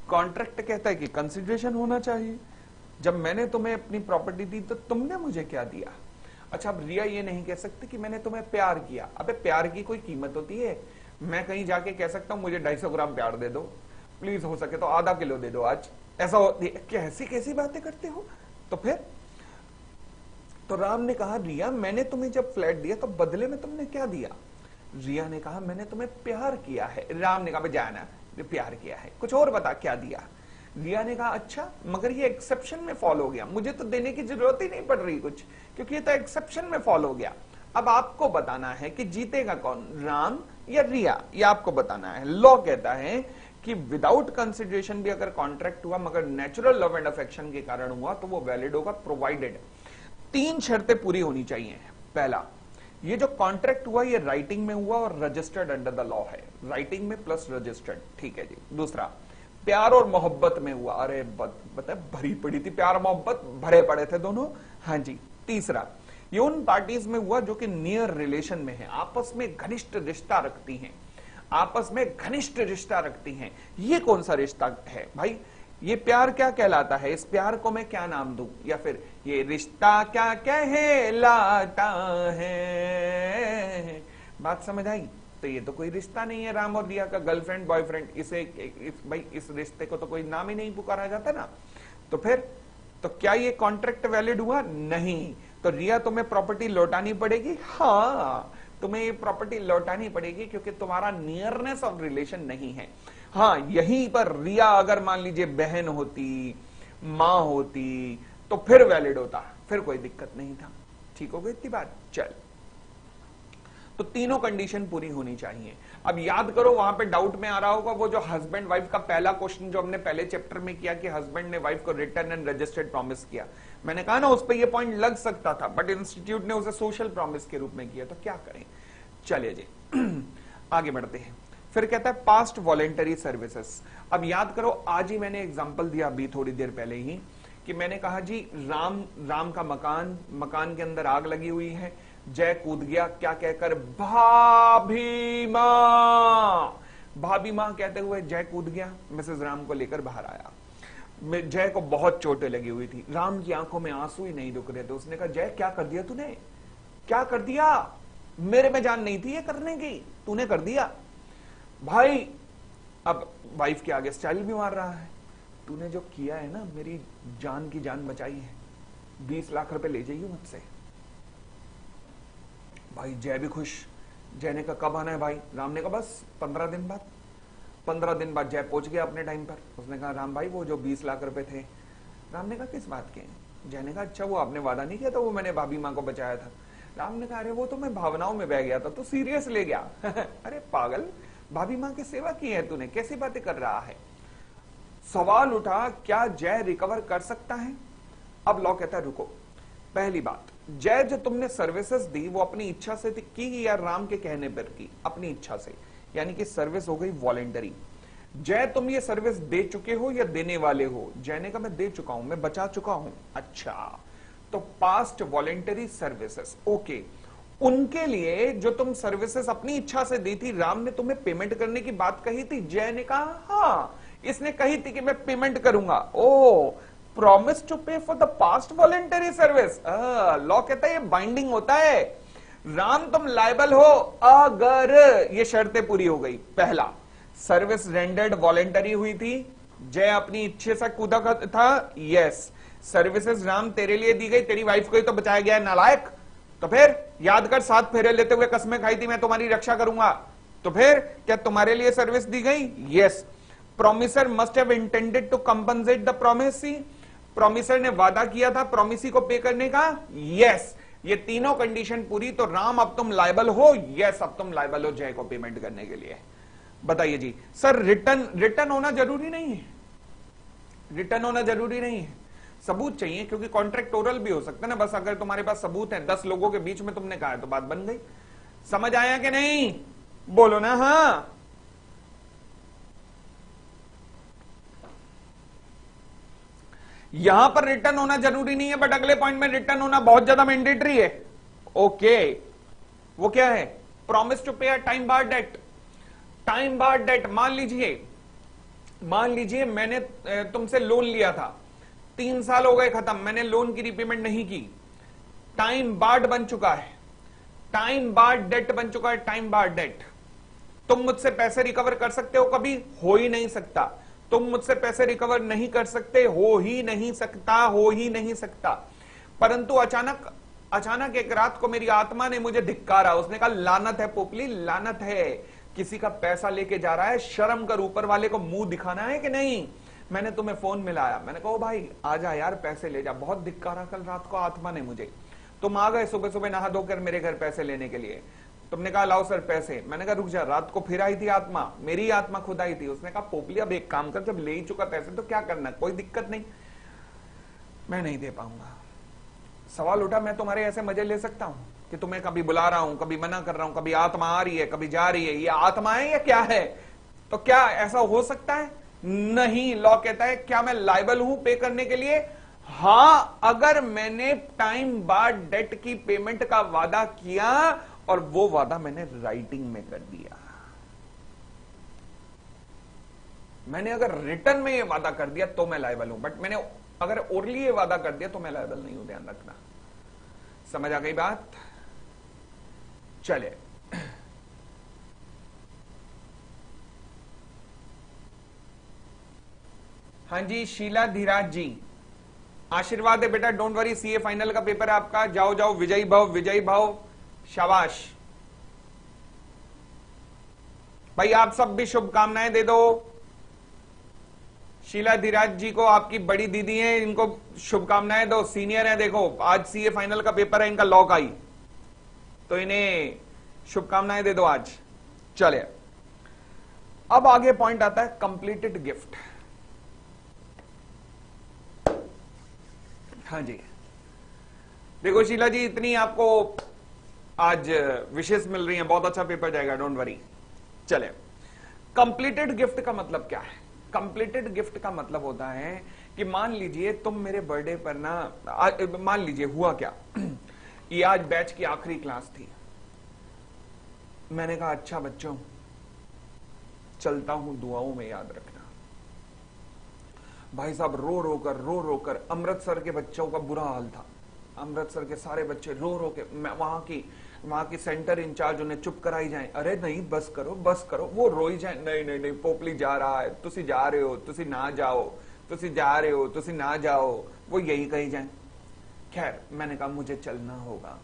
A: कॉन्ट्रैक्ट कहता है कि कंसिडरेशन होना चाहिए। जब मैंने तुम्हें अपनी प्रॉपर्टी दी तो तुमने मुझे क्या दिया? अच्छा, अब रिया ये नहीं कह सकती कि मैंने तुम्हें प्यार किया। अबे प्यार की कोई कीमत होती है? मैं कहीं जाके कह सकता हूं मुझे 250 ग्राम प्यार दे दो प्लीज, हो सके तो आधा किलो दे दो आज, ऐसा कैसी कैसी बातें करते हो? तो फिर तो राम ने कहा, रिया, मैंने तुम्हें जब फ्लैट दिया तो बदले में तुमने क्या दिया? रिया ने कहा, मैंने तुम्हें प्यार किया है। राम ने कहा, जाना प्यार किया है, कुछ और बता क्या दिया? रिया ने कहा, अच्छा, मगर ये एक्सेप्शन में फॉल हो गया, मुझे तो देने की जरूरत ही नहीं पड़ रही कुछ, क्योंकि ये तो एक्सेप्शन में फॉल हो गया। अब आपको बताना है कि जीतेगा कौन, राम या रिया, ये आपको बताना है। लॉ कहता है कि विदाउट कंसिडरेशन भी अगर कॉन्ट्रैक्ट हुआ मगर नेचुरल लव एंड अफेक्शन के कारण हुआ तो वो वैलिड होगा, प्रोवाइडेड 3 शर्तें पूरी होनी चाहिए। पहला, ये जो कॉन्ट्रैक्ट हुआ ये राइटिंग में हुआ और रजिस्टर्ड अंडर द लॉ है, राइटिंग में प्लस रजिस्टर्ड। ठीक है जी। दूसरा, प्यार और मोहब्बत में हुआ। अरे बता, भरी पड़ी थी, प्यार मोहब्बत भरे पड़े थे दोनों। हाँ जी। तीसरा, ये उन पार्टीज में हुआ जो कि नियर रिलेशन में है, आपस में घनिष्ठ रिश्ता रखती हैं, आपस में घनिष्ठ रिश्ता रखती हैं। ये कौन सा रिश्ता है भाई? ये प्यार क्या कहलाता है? इस प्यार को मैं क्या नाम दूं? या फिर ये रिश्ता क्या कहलाता है? बात समझ आई? तो ये तो कोई रिश्ता नहीं है राम और रिया का, गर्लफ्रेंड बॉयफ्रेंड, भाई इस रिश्ते को तो कोई नाम ही नहीं पुकारा जाता ना। तो फिर तो क्या ये कॉन्ट्रैक्ट वैलिड हुआ? नहीं। तो रिया, तुम्हें प्रॉपर्टी लौटानी पड़ेगी। हाँ, तुम्हें ये प्रॉपर्टी लौटानी पड़ेगी क्योंकि तुम्हारा नियरनेस ऑफ रिलेशन नहीं है। हाँ, यहीं पर रिया अगर मान लीजिए बहन होती, मां होती, तो फिर वैलिड होता, फिर कोई दिक्कत नहीं था। ठीक हो गई इतनी बात? चल, तो तीनों कंडीशन पूरी होनी चाहिए। अब याद करो, वहां पे डाउट में आ रहा होगा वो जो हस्बैंड वाइफ का पहला क्वेश्चन जो हमने पहले चैप्टर में किया कि हस्बैंड ने वाइफ को रिटर्न एंड रजिस्टर्ड प्रॉमिस किया। मैंने कहा ना उस पर ये पॉइंट लग सकता था, बट इंस्टीट्यूट ने उसे सोशल प्रॉमिस के रूप में किया, तो क्या करें? चलिए जी आगे बढ़ते हैं। फिर कहता है पास्ट वॉलेंटरी सर्विसेज। अब याद करो, आज ही मैंने एग्जांपल दिया अभी थोड़ी देर पहले ही कि मैंने कहा जी राम का मकान के अंदर आग लगी हुई है, जय कूद गया क्या कहकर, भाभी मां कहते हुए जय कूद गया, मिसेस राम को लेकर बाहर आया। जय को बहुत चोटें लगी हुई थी, राम की आंखों में आंसू ही नहीं रुक रहे थे। उसने कहा जय क्या कर दिया तूने, क्या कर दिया, मेरे में जान नहीं थी ये करने की, तूने कर दिया भाई। अब वाइफ के आगे स्टाइल भी मार रहा है, तूने जो किया है ना, मेरी जान की जान बचाई है, 20 लाख रुपए ले जाइए मुझसे। भाई जय भी खुश। जय ने कहा कब आना है भाई, राम ने कहा बस 15 दिन बाद। 15 दिन बाद जय पहुंच गया अपने टाइम पर। उसने कहा राम भाई वो जो 20 लाख रुपए थे। राम ने कहा किस बात के। जय ने कहा अच्छा वो आपने वादा नहीं किया था, वो मैंने भाभी माँ को बचाया था। राम ने कहा अरे वो तो मैं भावनाओं में बह गया था, तो सीरियस ले गया। अरे पागल, भाभी माँ की सेवा की है तूने, कैसी बातें कर रहा है। सवाल उठा क्या जय रिकवर कर सकता है। अब लॉ कहता है रुको, पहली बात, जय जो तुमने सर्विसेज दी वो अपनी इच्छा से की या राम के कहने पर की, अपनी इच्छा से, यानी कि सर्विस हो गई वॉलेंटरी। जय तुम ये सर्विस दे चुके हो या देने वाले हो। जय ने कहा मैं दे चुका हूं, मैं बचा चुका हूं। अच्छा, तो पास्ट वॉलेंटरी सर्विसेज, ओके। उनके लिए जो तुम सर्विसेज अपनी इच्छा से दी थी, राम ने तुम्हें पेमेंट करने की बात कही थी। जय ने कहा हाँ, इसने कही थी कि मैं पेमेंट करूंगा। ओ, प्रॉमिस टू पे for the past voluntary service. Law कहता है ये बाइंडिंग होता है। राम तुम लायबल हो अगर ये शर्तें पूरी हो गई। पहला, सर्विस रेंडर्ड वॉलेंटरी हुई थी, जय अपनी इच्छा से कूदा था, यस। सर्विसेज राम तेरे लिए दी गई, तेरी वाइफ को ही तो बचाया गया है नालायक। तो फिर याद कर, 7 फेरे लेते हुए कसमें खाई थी मैं तुम्हारी रक्षा करूंगा। तो फिर क्या तुम्हारे लिए सर्विस दी गई, yes. Promisor must have intended to compensate the promisee, promisor ने वादा किया था प्रोमिसी को पे करने का, यस। ये तीनों कंडीशन पूरी, तो राम अब तुम लायबल हो, यस अब तुम लायबल हो जय को पेमेंट करने के लिए। बताइए जी सर, रिटर्न होना जरूरी नहीं है, रिटर्न होना जरूरी नहीं है, सबूत चाहिए, क्योंकि कॉन्ट्रैक्ट ओरल भी हो सकता है ना। बस अगर तुम्हारे पास सबूत है, 10 लोगों के बीच में तुमने कहा है तो बात बन गई। समझ आया कि नहीं, बोलो ना हाँ। यहां पर रिटर्न होना जरूरी नहीं है, बट अगले पॉइंट में रिटर्न होना बहुत ज्यादा मैंडेटरी है। ओके, वो क्या है, promise to pay a time bar debt. Time bar debt, मान लीजिए मैंने तुमसे लोन लिया था, 3 साल हो गए खत्म, मैंने लोन की रिपेमेंट नहीं की, टाइम बार्ड बन चुका है, टाइम बार्ड डेट बन चुका है, टाइम बार्ड डेट। तुम मुझसे पैसे रिकवर कर सकते हो कभी, हो ही नहीं सकता। तुम मुझसे पैसे रिकवर नहीं कर सकते, हो ही नहीं सकता, हो ही नहीं सकता। परंतु अचानक एक रात को मेरी आत्मा ने मुझे धिक्कारा, उसने कहा लानत है पोपली, लानत है, किसी का पैसा लेके जा रहा है, शर्म कर, ऊपर वाले को मुंह दिखाना है कि नहीं। मैंने तुम्हें फोन मिलाया, मैंने कहा भाई आजा यार पैसे ले जा, बहुत धिक्कारा कल रात को आत्मा ने मुझे। तुम आ गए सुबह सुबह नहा धोकर मेरे घर पैसे लेने के लिए, तुमने कहा लाओ सर पैसे। मैंने कहा रुक जा, रात को फिर आई थी आत्मा, मेरी आत्मा खुद आई थी। उसने कहा पोपली अब एक काम कर, जब ले ही चुका पैसे तो क्या करना, कोई दिक्कत नहीं, मैं नहीं दे पाऊंगा। सवाल उठा मैं तुम्हारे ऐसे मजे ले सकता हूं कि तुम्हें कभी बुला रहा हूं, कभी मना कर रहा हूं, कभी आत्मा आ रही है, कभी जा रही है, ये आत्मा है या क्या है। तो क्या ऐसा हो सकता है, नहीं। लॉ कहता है क्या मैं लायबल हूं पे करने के लिए, हां, अगर मैंने टाइम बार डेट की पेमेंट का वादा किया और वो वादा मैंने राइटिंग में कर दिया। मैंने अगर रिटर्न में ये वादा कर दिया तो मैं लायबल हूं, बट मैंने अगर ओरली ये वादा कर दिया तो मैं लायबल नहीं हूं, ध्यान रखना। समझ आ गई बात। चले, हाँ जी शीला धीराज जी, आशीर्वाद है बेटा, डोंट वरी, सीए फाइनल का पेपर है आपका, जाओ जाओ, विजयी भव, विजयी भव, शाबाश भाई। आप सब भी शुभकामनाएं दे दो शीला धीराज जी को, आपकी बड़ी दीदी हैं, इनको शुभकामनाएं दो, सीनियर हैं। देखो आज सीए फाइनल का पेपर है इनका, लॉ का ही, तो इन्हें शुभकामनाएं दे दो आज। चले, अब आगे पॉइंट आता है कंप्लीटेड गिफ्ट। हाँ जी देखो शीला जी, इतनी आपको आज विशेष मिल रही है, बहुत अच्छा पेपर जाएगा, डोंट वरी। चले, कंप्लीटेड गिफ्ट का मतलब क्या है? कंप्लीटेड गिफ्ट का मतलब होता है कि मान लीजिए तुम मेरे बर्थडे पर ना, मान लीजिए हुआ क्या ये आज बैच की आखिरी क्लास थी। मैंने कहा अच्छा बच्चों चलता हूं, दुआओं में याद रखना। भाई साहब रो रो कर अमृतसर के बच्चों का बुरा हाल था। अमृतसर के सारे बच्चे रो रो के, वहां की सेंटर इंचार्ज उन्हें चुप कराई जाए, अरे नहीं बस करो, वो रोई जाए, नहीं पोपली जा रहा है, तुसी जा रहे हो, तुसी ना जाओ, तुसी जा रहे हो, तुसी ना जाओ, वो यही कही जाए। खैर मैंने कहा मुझे चलना होगा।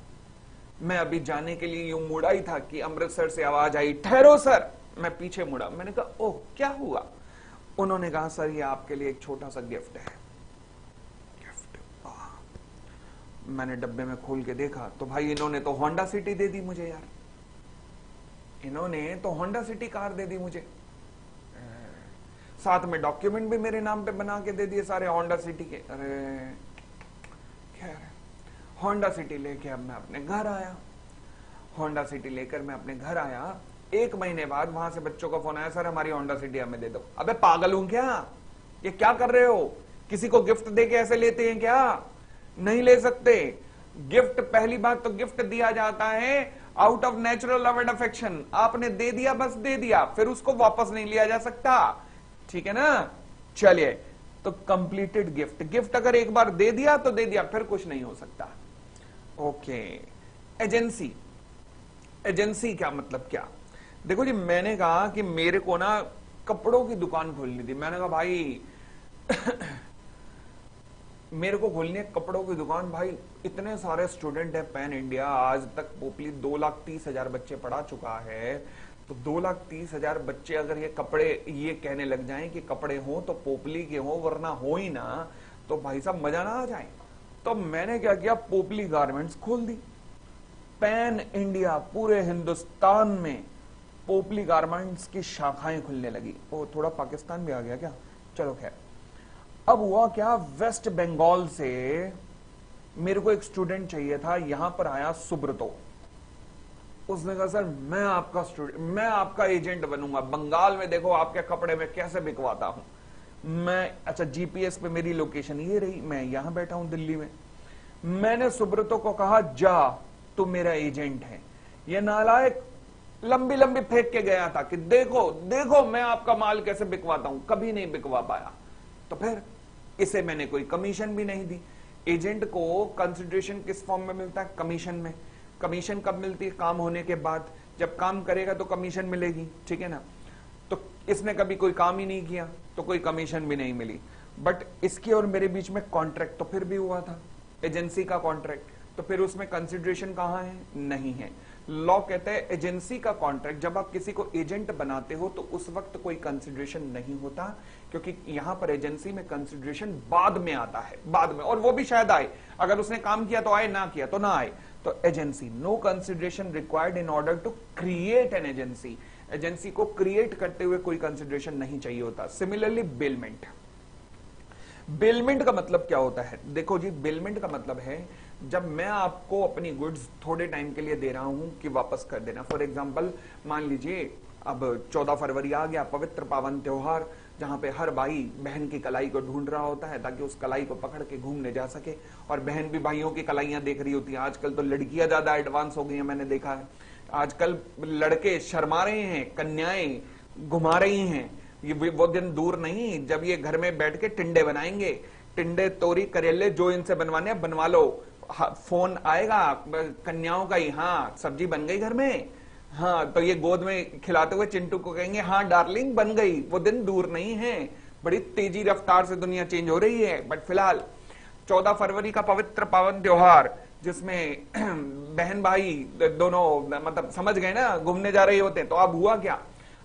A: मैं अभी जाने के लिए यूं मुड़ा ही था कि अमृतसर से आवाज आई, ठहरो सर। मैं पीछे मुड़ा, मैंने कहा ओह क्या हुआ? उन्होंने कहा सर ये आपके लिए एक छोटा सा गिफ्ट है। गिफ्ट? मैंने डब्बे में खोल के देखा तो भाई इन्होंने तो होंडा सिटी दे दी मुझे यार, इन्होंने तो होंडा सिटी कार दे दी मुझे, साथ में डॉक्यूमेंट भी मेरे नाम पे बना के दे दिए सारे होंडा सिटी के। अरे खैर होंडा सिटी लेके अब मैं अपने घर आया। होंडा सिटी लेकर मैं अपने घर आया, 1 महीने बाद वहां से बच्चों का फोन आया, सर हमारी होंडा सिटी हमें दे दो। अबे पागल हूं क्या? ये क्या कर रहे हो? किसी को गिफ्ट देके ऐसे लेते हैं क्या? नहीं ले सकते। गिफ्ट, पहली बात तो गिफ्ट दिया जाता है out of natural love and affection. आपने दे दिया, बस दे दिया, फिर उसको वापस नहीं लिया जा सकता, ठीक है ना? चलिए, तो कंप्लीटेड गिफ्ट, गिफ्ट अगर एक बार दे दिया तो दे दिया, फिर कुछ नहीं हो सकता। Okay, agency. एजेंसी क्या मतलब क्या? देखो जी, मैंने कहा कि मेरे को ना कपड़ों की दुकान खोलनी थी। मैंने कहा भाई मेरे को खोलनी है कपड़ों की दुकान। भाई इतने सारे स्टूडेंट है पैन इंडिया, आज तक पोपली 2,30,000 बच्चे पढ़ा चुका है। तो 2,30,000 बच्चे अगर ये कपड़े ये कहने लग जाएं कि कपड़े हो तो पोपली के हो, वरना हो ही ना, तो भाई साहब मजा ना आ जाए। तो मैंने क्या किया, पोपली गारमेंट्स खोल दी। पैन इंडिया, पूरे हिंदुस्तान में पोपली गारमेंट्स की शाखाएं खुलने लगी। ओ थोड़ा पाकिस्तान भी आ गया क्या? चलो खैर, अब हुआ क्या, वेस्ट बंगाल से मेरे को एक स्टूडेंट चाहिए था, यहां पर आया सुब्रतो। उसने कहा सर मैं आपका स्टूडेंट, मैं आपका एजेंट बनूंगा, बंगाल में देखो आपके कपड़े में कैसे बिकवाता हूं मैं। अच्छा, जीपीएस पे मेरी लोकेशन ये रही, मैं यहां बैठा हूं दिल्ली में। मैंने सुब्रतो को कहा जा तू मेरा एजेंट है। ये नालायक लंबी लंबी फेंक के गया था कि देखो देखो मैं आपका माल कैसे बिकवाता हूं, कभी नहीं बिकवा पाया। तो फिर इसे मैंने कोई कमीशन भी नहीं दी। एजेंट को कंसिडरेशन किस फॉर्म में मिलता है? कमीशन में। कमीशन कब मिलती है? काम होने के बाद। जब काम करेगा तो कमीशन मिलेगी, ठीक है ना? तो इसने कभी कोई काम ही नहीं किया तो कोई कमीशन भी नहीं मिली। बट इसके और मेरे बीच में कॉन्ट्रैक्ट तो फिर भी हुआ था, एजेंसी का कॉन्ट्रैक्ट, तो फिर उसमें कंसिडरेशन कहां है? नहीं है। लॉ कहता है एजेंसी का कॉन्ट्रैक्ट, जब आप किसी को एजेंट बनाते हो तो उस वक्त कोई कंसिडरेशन नहीं होता, क्योंकि यहां पर एजेंसी में कंसिडरेशन बाद में आता है, बाद में, और वो भी शायद आए, अगर उसने काम किया तो आए, ना किया तो ना आए। तो agency, no consideration required in order to create an agency. Agency को क्रिएट करते हुए कोई कंसिडरेशन नहीं चाहिए होता। Similarly bailment. बेलमेंट का मतलब क्या होता है? देखो जी, बेलमेंट का मतलब है जब मैं आपको अपनी गुड्स थोड़े टाइम के लिए दे रहा हूं कि वापस कर देना। फॉर एग्जांपल मान लीजिए अब 14 फरवरी आ गया, पवित्र पावन त्योहार, जहां पे हर भाई बहन की कलाई को ढूंढ रहा होता है ताकि उस कलाई को पकड़ के घूमने जा सके, और बहन भी भाइयों की कलाइयां देख रही होती है। आजकल तो लड़कियां ज्यादा एडवांस हो गई हैं, मैंने देखा है। आजकल लड़के शर्मा रहे हैं, कन्याएं घुमा रही हैं। ये वो दिन दूर नहीं जब ये घर में बैठ के टिंडे बनाएंगे, टिंडे तोरी करेले जो इनसे बनवाने बनवा लो, फोन आएगा कन्याओं का ही, हाँ सब्जी बन गई घर में, हाँ, तो ये गोद में खिलाते हुए चिंटू को कहेंगे हाँ डार्लिंग बन गई। वो दिन दूर नहीं है, बड़ी तेजी रफ्तार से दुनिया चेंज हो रही है। बट फिलहाल 14 फरवरी का पवित्र पावन त्योहार, जिसमें बहन भाई दोनों मतलब समझ गए ना, घूमने जा रहे होते हैं। तो अब हुआ क्या,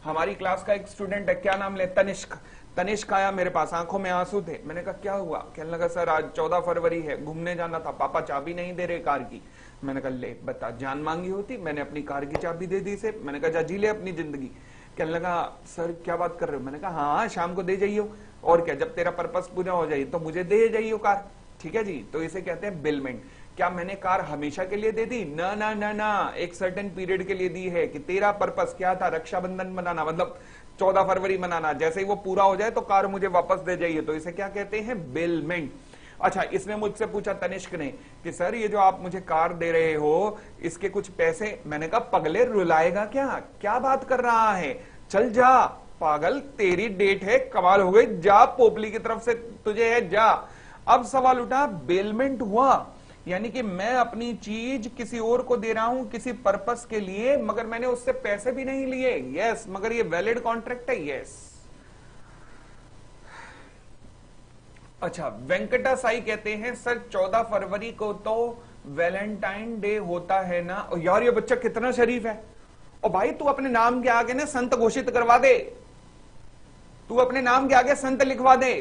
A: हमारी क्लास का एक स्टूडेंट है, क्या नाम ले, तनिष्क। तनिष्क आया मेरे पास, आंखों में आंसू थे। मैंने कहा क्या हुआ? कहने लगा सर आज 14 फरवरी है, घूमने जाना था, पापा चाबी नहीं दे रहे कार की। मैंने कहा ले बता, जान मांगी होती, मैंने अपनी कार की चाबी दे दी इसे। मैंने कहा जा जी ले अपनी जिंदगी। कहने लगा सर क्या बात कर रहे हो? मैंने कहा हाँ शाम को दे जाइयो, और क्या, जब तेरा पर्पस पूरा हो जाए तो मुझे दे जाइयो कार, ठीक है जी। तो इसे कहते हैं बिलमेंट। क्या मैंने कार हमेशा के लिए दे दी? ना ना ना ना, एक सर्टेन पीरियड के लिए दी है कि तेरा पर्पस क्या था, रक्षाबंधन बनाना, मतलब 14 फरवरी मनाना, जैसे ही वो पूरा हो जाए तो कार मुझे वापस दे जाइए, तो इसे क्या कहते हैं? बेलमेंट। अच्छा, इसने मुझसे पूछा तनिष्क ने कि सर ये जो आप मुझे कार दे रहे हो इसके कुछ पैसे, मैंने कहा पगले रुलाएगा क्या, क्या बात कर रहा है, चल जा पागल, तेरी डेट है, कमाल हो गई, जा पोपली की तरफ से तुझे है, जा। अब सवाल उठा, बेलमेंट हुआ यानी कि मैं अपनी चीज किसी और को दे रहा हूं किसी पर्पस के लिए, मगर मैंने उससे पैसे भी नहीं लिए, यस, मगर ये वैलिड कॉन्ट्रैक्ट है, यस। अच्छा, वेंकटा साई कहते हैं सर 14 फरवरी को तो वैलेंटाइन डे होता है ना। और यार ये बच्चा कितना शरीफ है, और भाई तू अपने नाम के आगे ना संत घोषित करवा दे, तू अपने नाम के आगे संत लिखवा दे,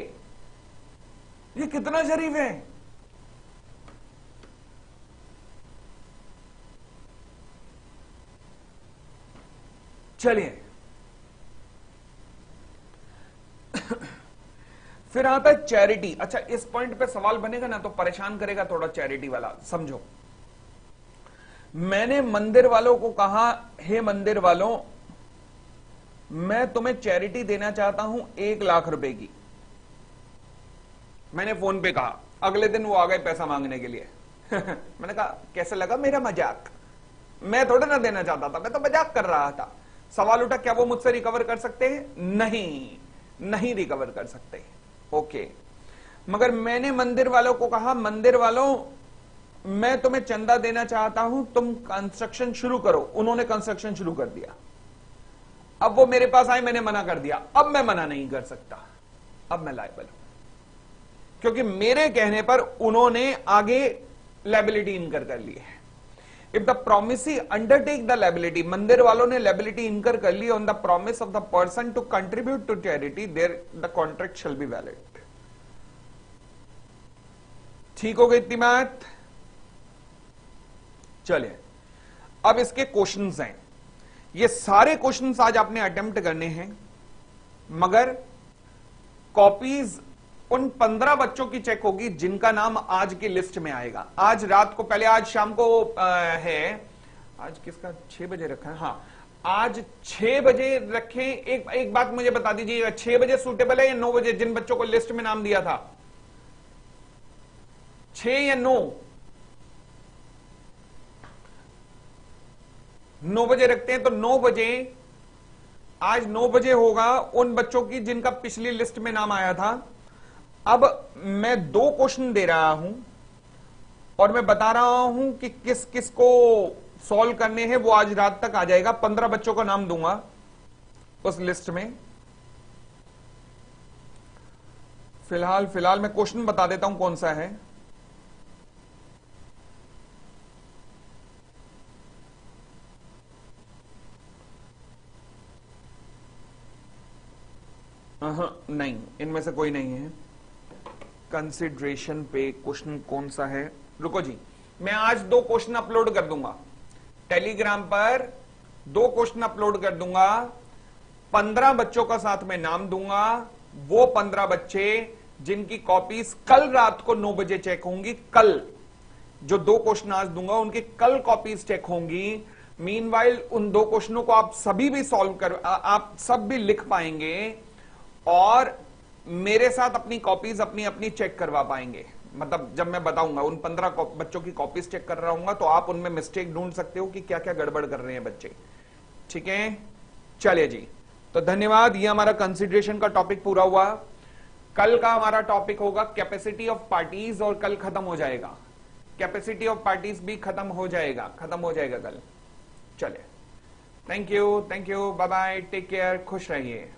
A: ये कितना शरीफ है। चलिए फिर आता है चैरिटी। अच्छा, इस पॉइंट पे सवाल बनेगा ना तो परेशान करेगा थोड़ा, चैरिटी वाला समझो। मैंने मंदिर वालों को कहा, हे मंदिर वालों मैं तुम्हें चैरिटी देना चाहता हूं 1 लाख रुपए की। मैंने फोन पे कहा, अगले दिन वो आ गए पैसा मांगने के लिए मैंने कहा कैसे लगा मेरा मजाक, मैं थोड़ा ना देना चाहता था, मैं तो मजाक कर रहा था। सवाल उठा क्या वो मुझसे रिकवर कर सकते हैं? नहीं, नहीं रिकवर कर सकते, ओके। मगर मैंने मंदिर वालों को कहा, मंदिर वालों मैं तुम्हें चंदा देना चाहता हूं, तुम कंस्ट्रक्शन शुरू करो। उन्होंने कंस्ट्रक्शन शुरू कर दिया, अब वो मेरे पास आए, मैंने मना कर दिया, अब मैं मना नहीं कर सकता, अब मैं लायबल हूं, क्योंकि मेरे कहने पर उन्होंने आगे लायबिलिटी इनकर कर ली है। If the promisee undertake the liability, मंदिर वालों ने लायबिलिटी इनकर कर ली on the promise of the person to contribute to charity, there the contract shall be valid. ठीक हो गई इतनी बात? चलिए अब इसके क्वेश्चंस हैं, ये सारे क्वेश्चंस आज आपने अटेम्प्ट करने हैं, मगर कॉपीज उन 15 बच्चों की चेक होगी जिनका नाम आज की लिस्ट में आएगा। आज रात को, पहले आज शाम को है, आज किसका 6 बजे रखा है, हाँ आज 6 बजे रखें। एक बात मुझे बता दीजिए, 6 बजे सूटेबल है या 9 बजे? जिन बच्चों को लिस्ट में नाम दिया था 6 या 9? 9 बजे रखते हैं, तो 9 बजे, आज 9 बजे होगा उन बच्चों की जिनका पिछली लिस्ट में नाम आया था। अब मैं 2 क्वेश्चन दे रहा हूं और मैं बता रहा हूं कि किस किस को सॉल्व करने हैं, वो आज रात तक आ जाएगा। 15 बच्चों का नाम दूंगा उस लिस्ट में। फिलहाल मैं क्वेश्चन बता देता हूं कौन सा है। नहीं, इनमें से कोई नहीं है। कंसिडरेशन पे क्वेश्चन कौन सा है? रुको जी, मैं आज 2 क्वेश्चन अपलोड कर दूंगा टेलीग्राम पर, 2 क्वेश्चन अपलोड कर दूंगा। 15 बच्चों का साथ में नाम दूंगा, वो 15 बच्चे जिनकी कॉपीज कल रात को 9 बजे चेक होंगी। कल जो 2 क्वेश्चन आज दूंगा उनकी कल कॉपीज चेक होंगी। मीनवाइल उन 2 क्वेश्चनों को आप सभी भी सॉल्व कर, आप सब भी लिख पाएंगे और मेरे साथ अपनी कॉपीज अपनी अपनी चेक करवा पाएंगे। मतलब जब मैं बताऊंगा उन 15 बच्चों की कॉपीज चेक कर रहा हूं तो आप उनमें मिस्टेक ढूंढ सकते हो कि क्या क्या गड़बड़ कर रहे हैं बच्चे। ठीक है, चलिए जी, तो धन्यवाद। ये हमारा कंसिडरेशन का टॉपिक पूरा हुआ। कल का हमारा टॉपिक होगा कैपेसिटी ऑफ पार्टीज, और कल खत्म हो जाएगा। कैपेसिटी ऑफ पार्टीज भी खत्म हो जाएगा कल। चलिए, thank you, bye bye, take care, खुश रहिए।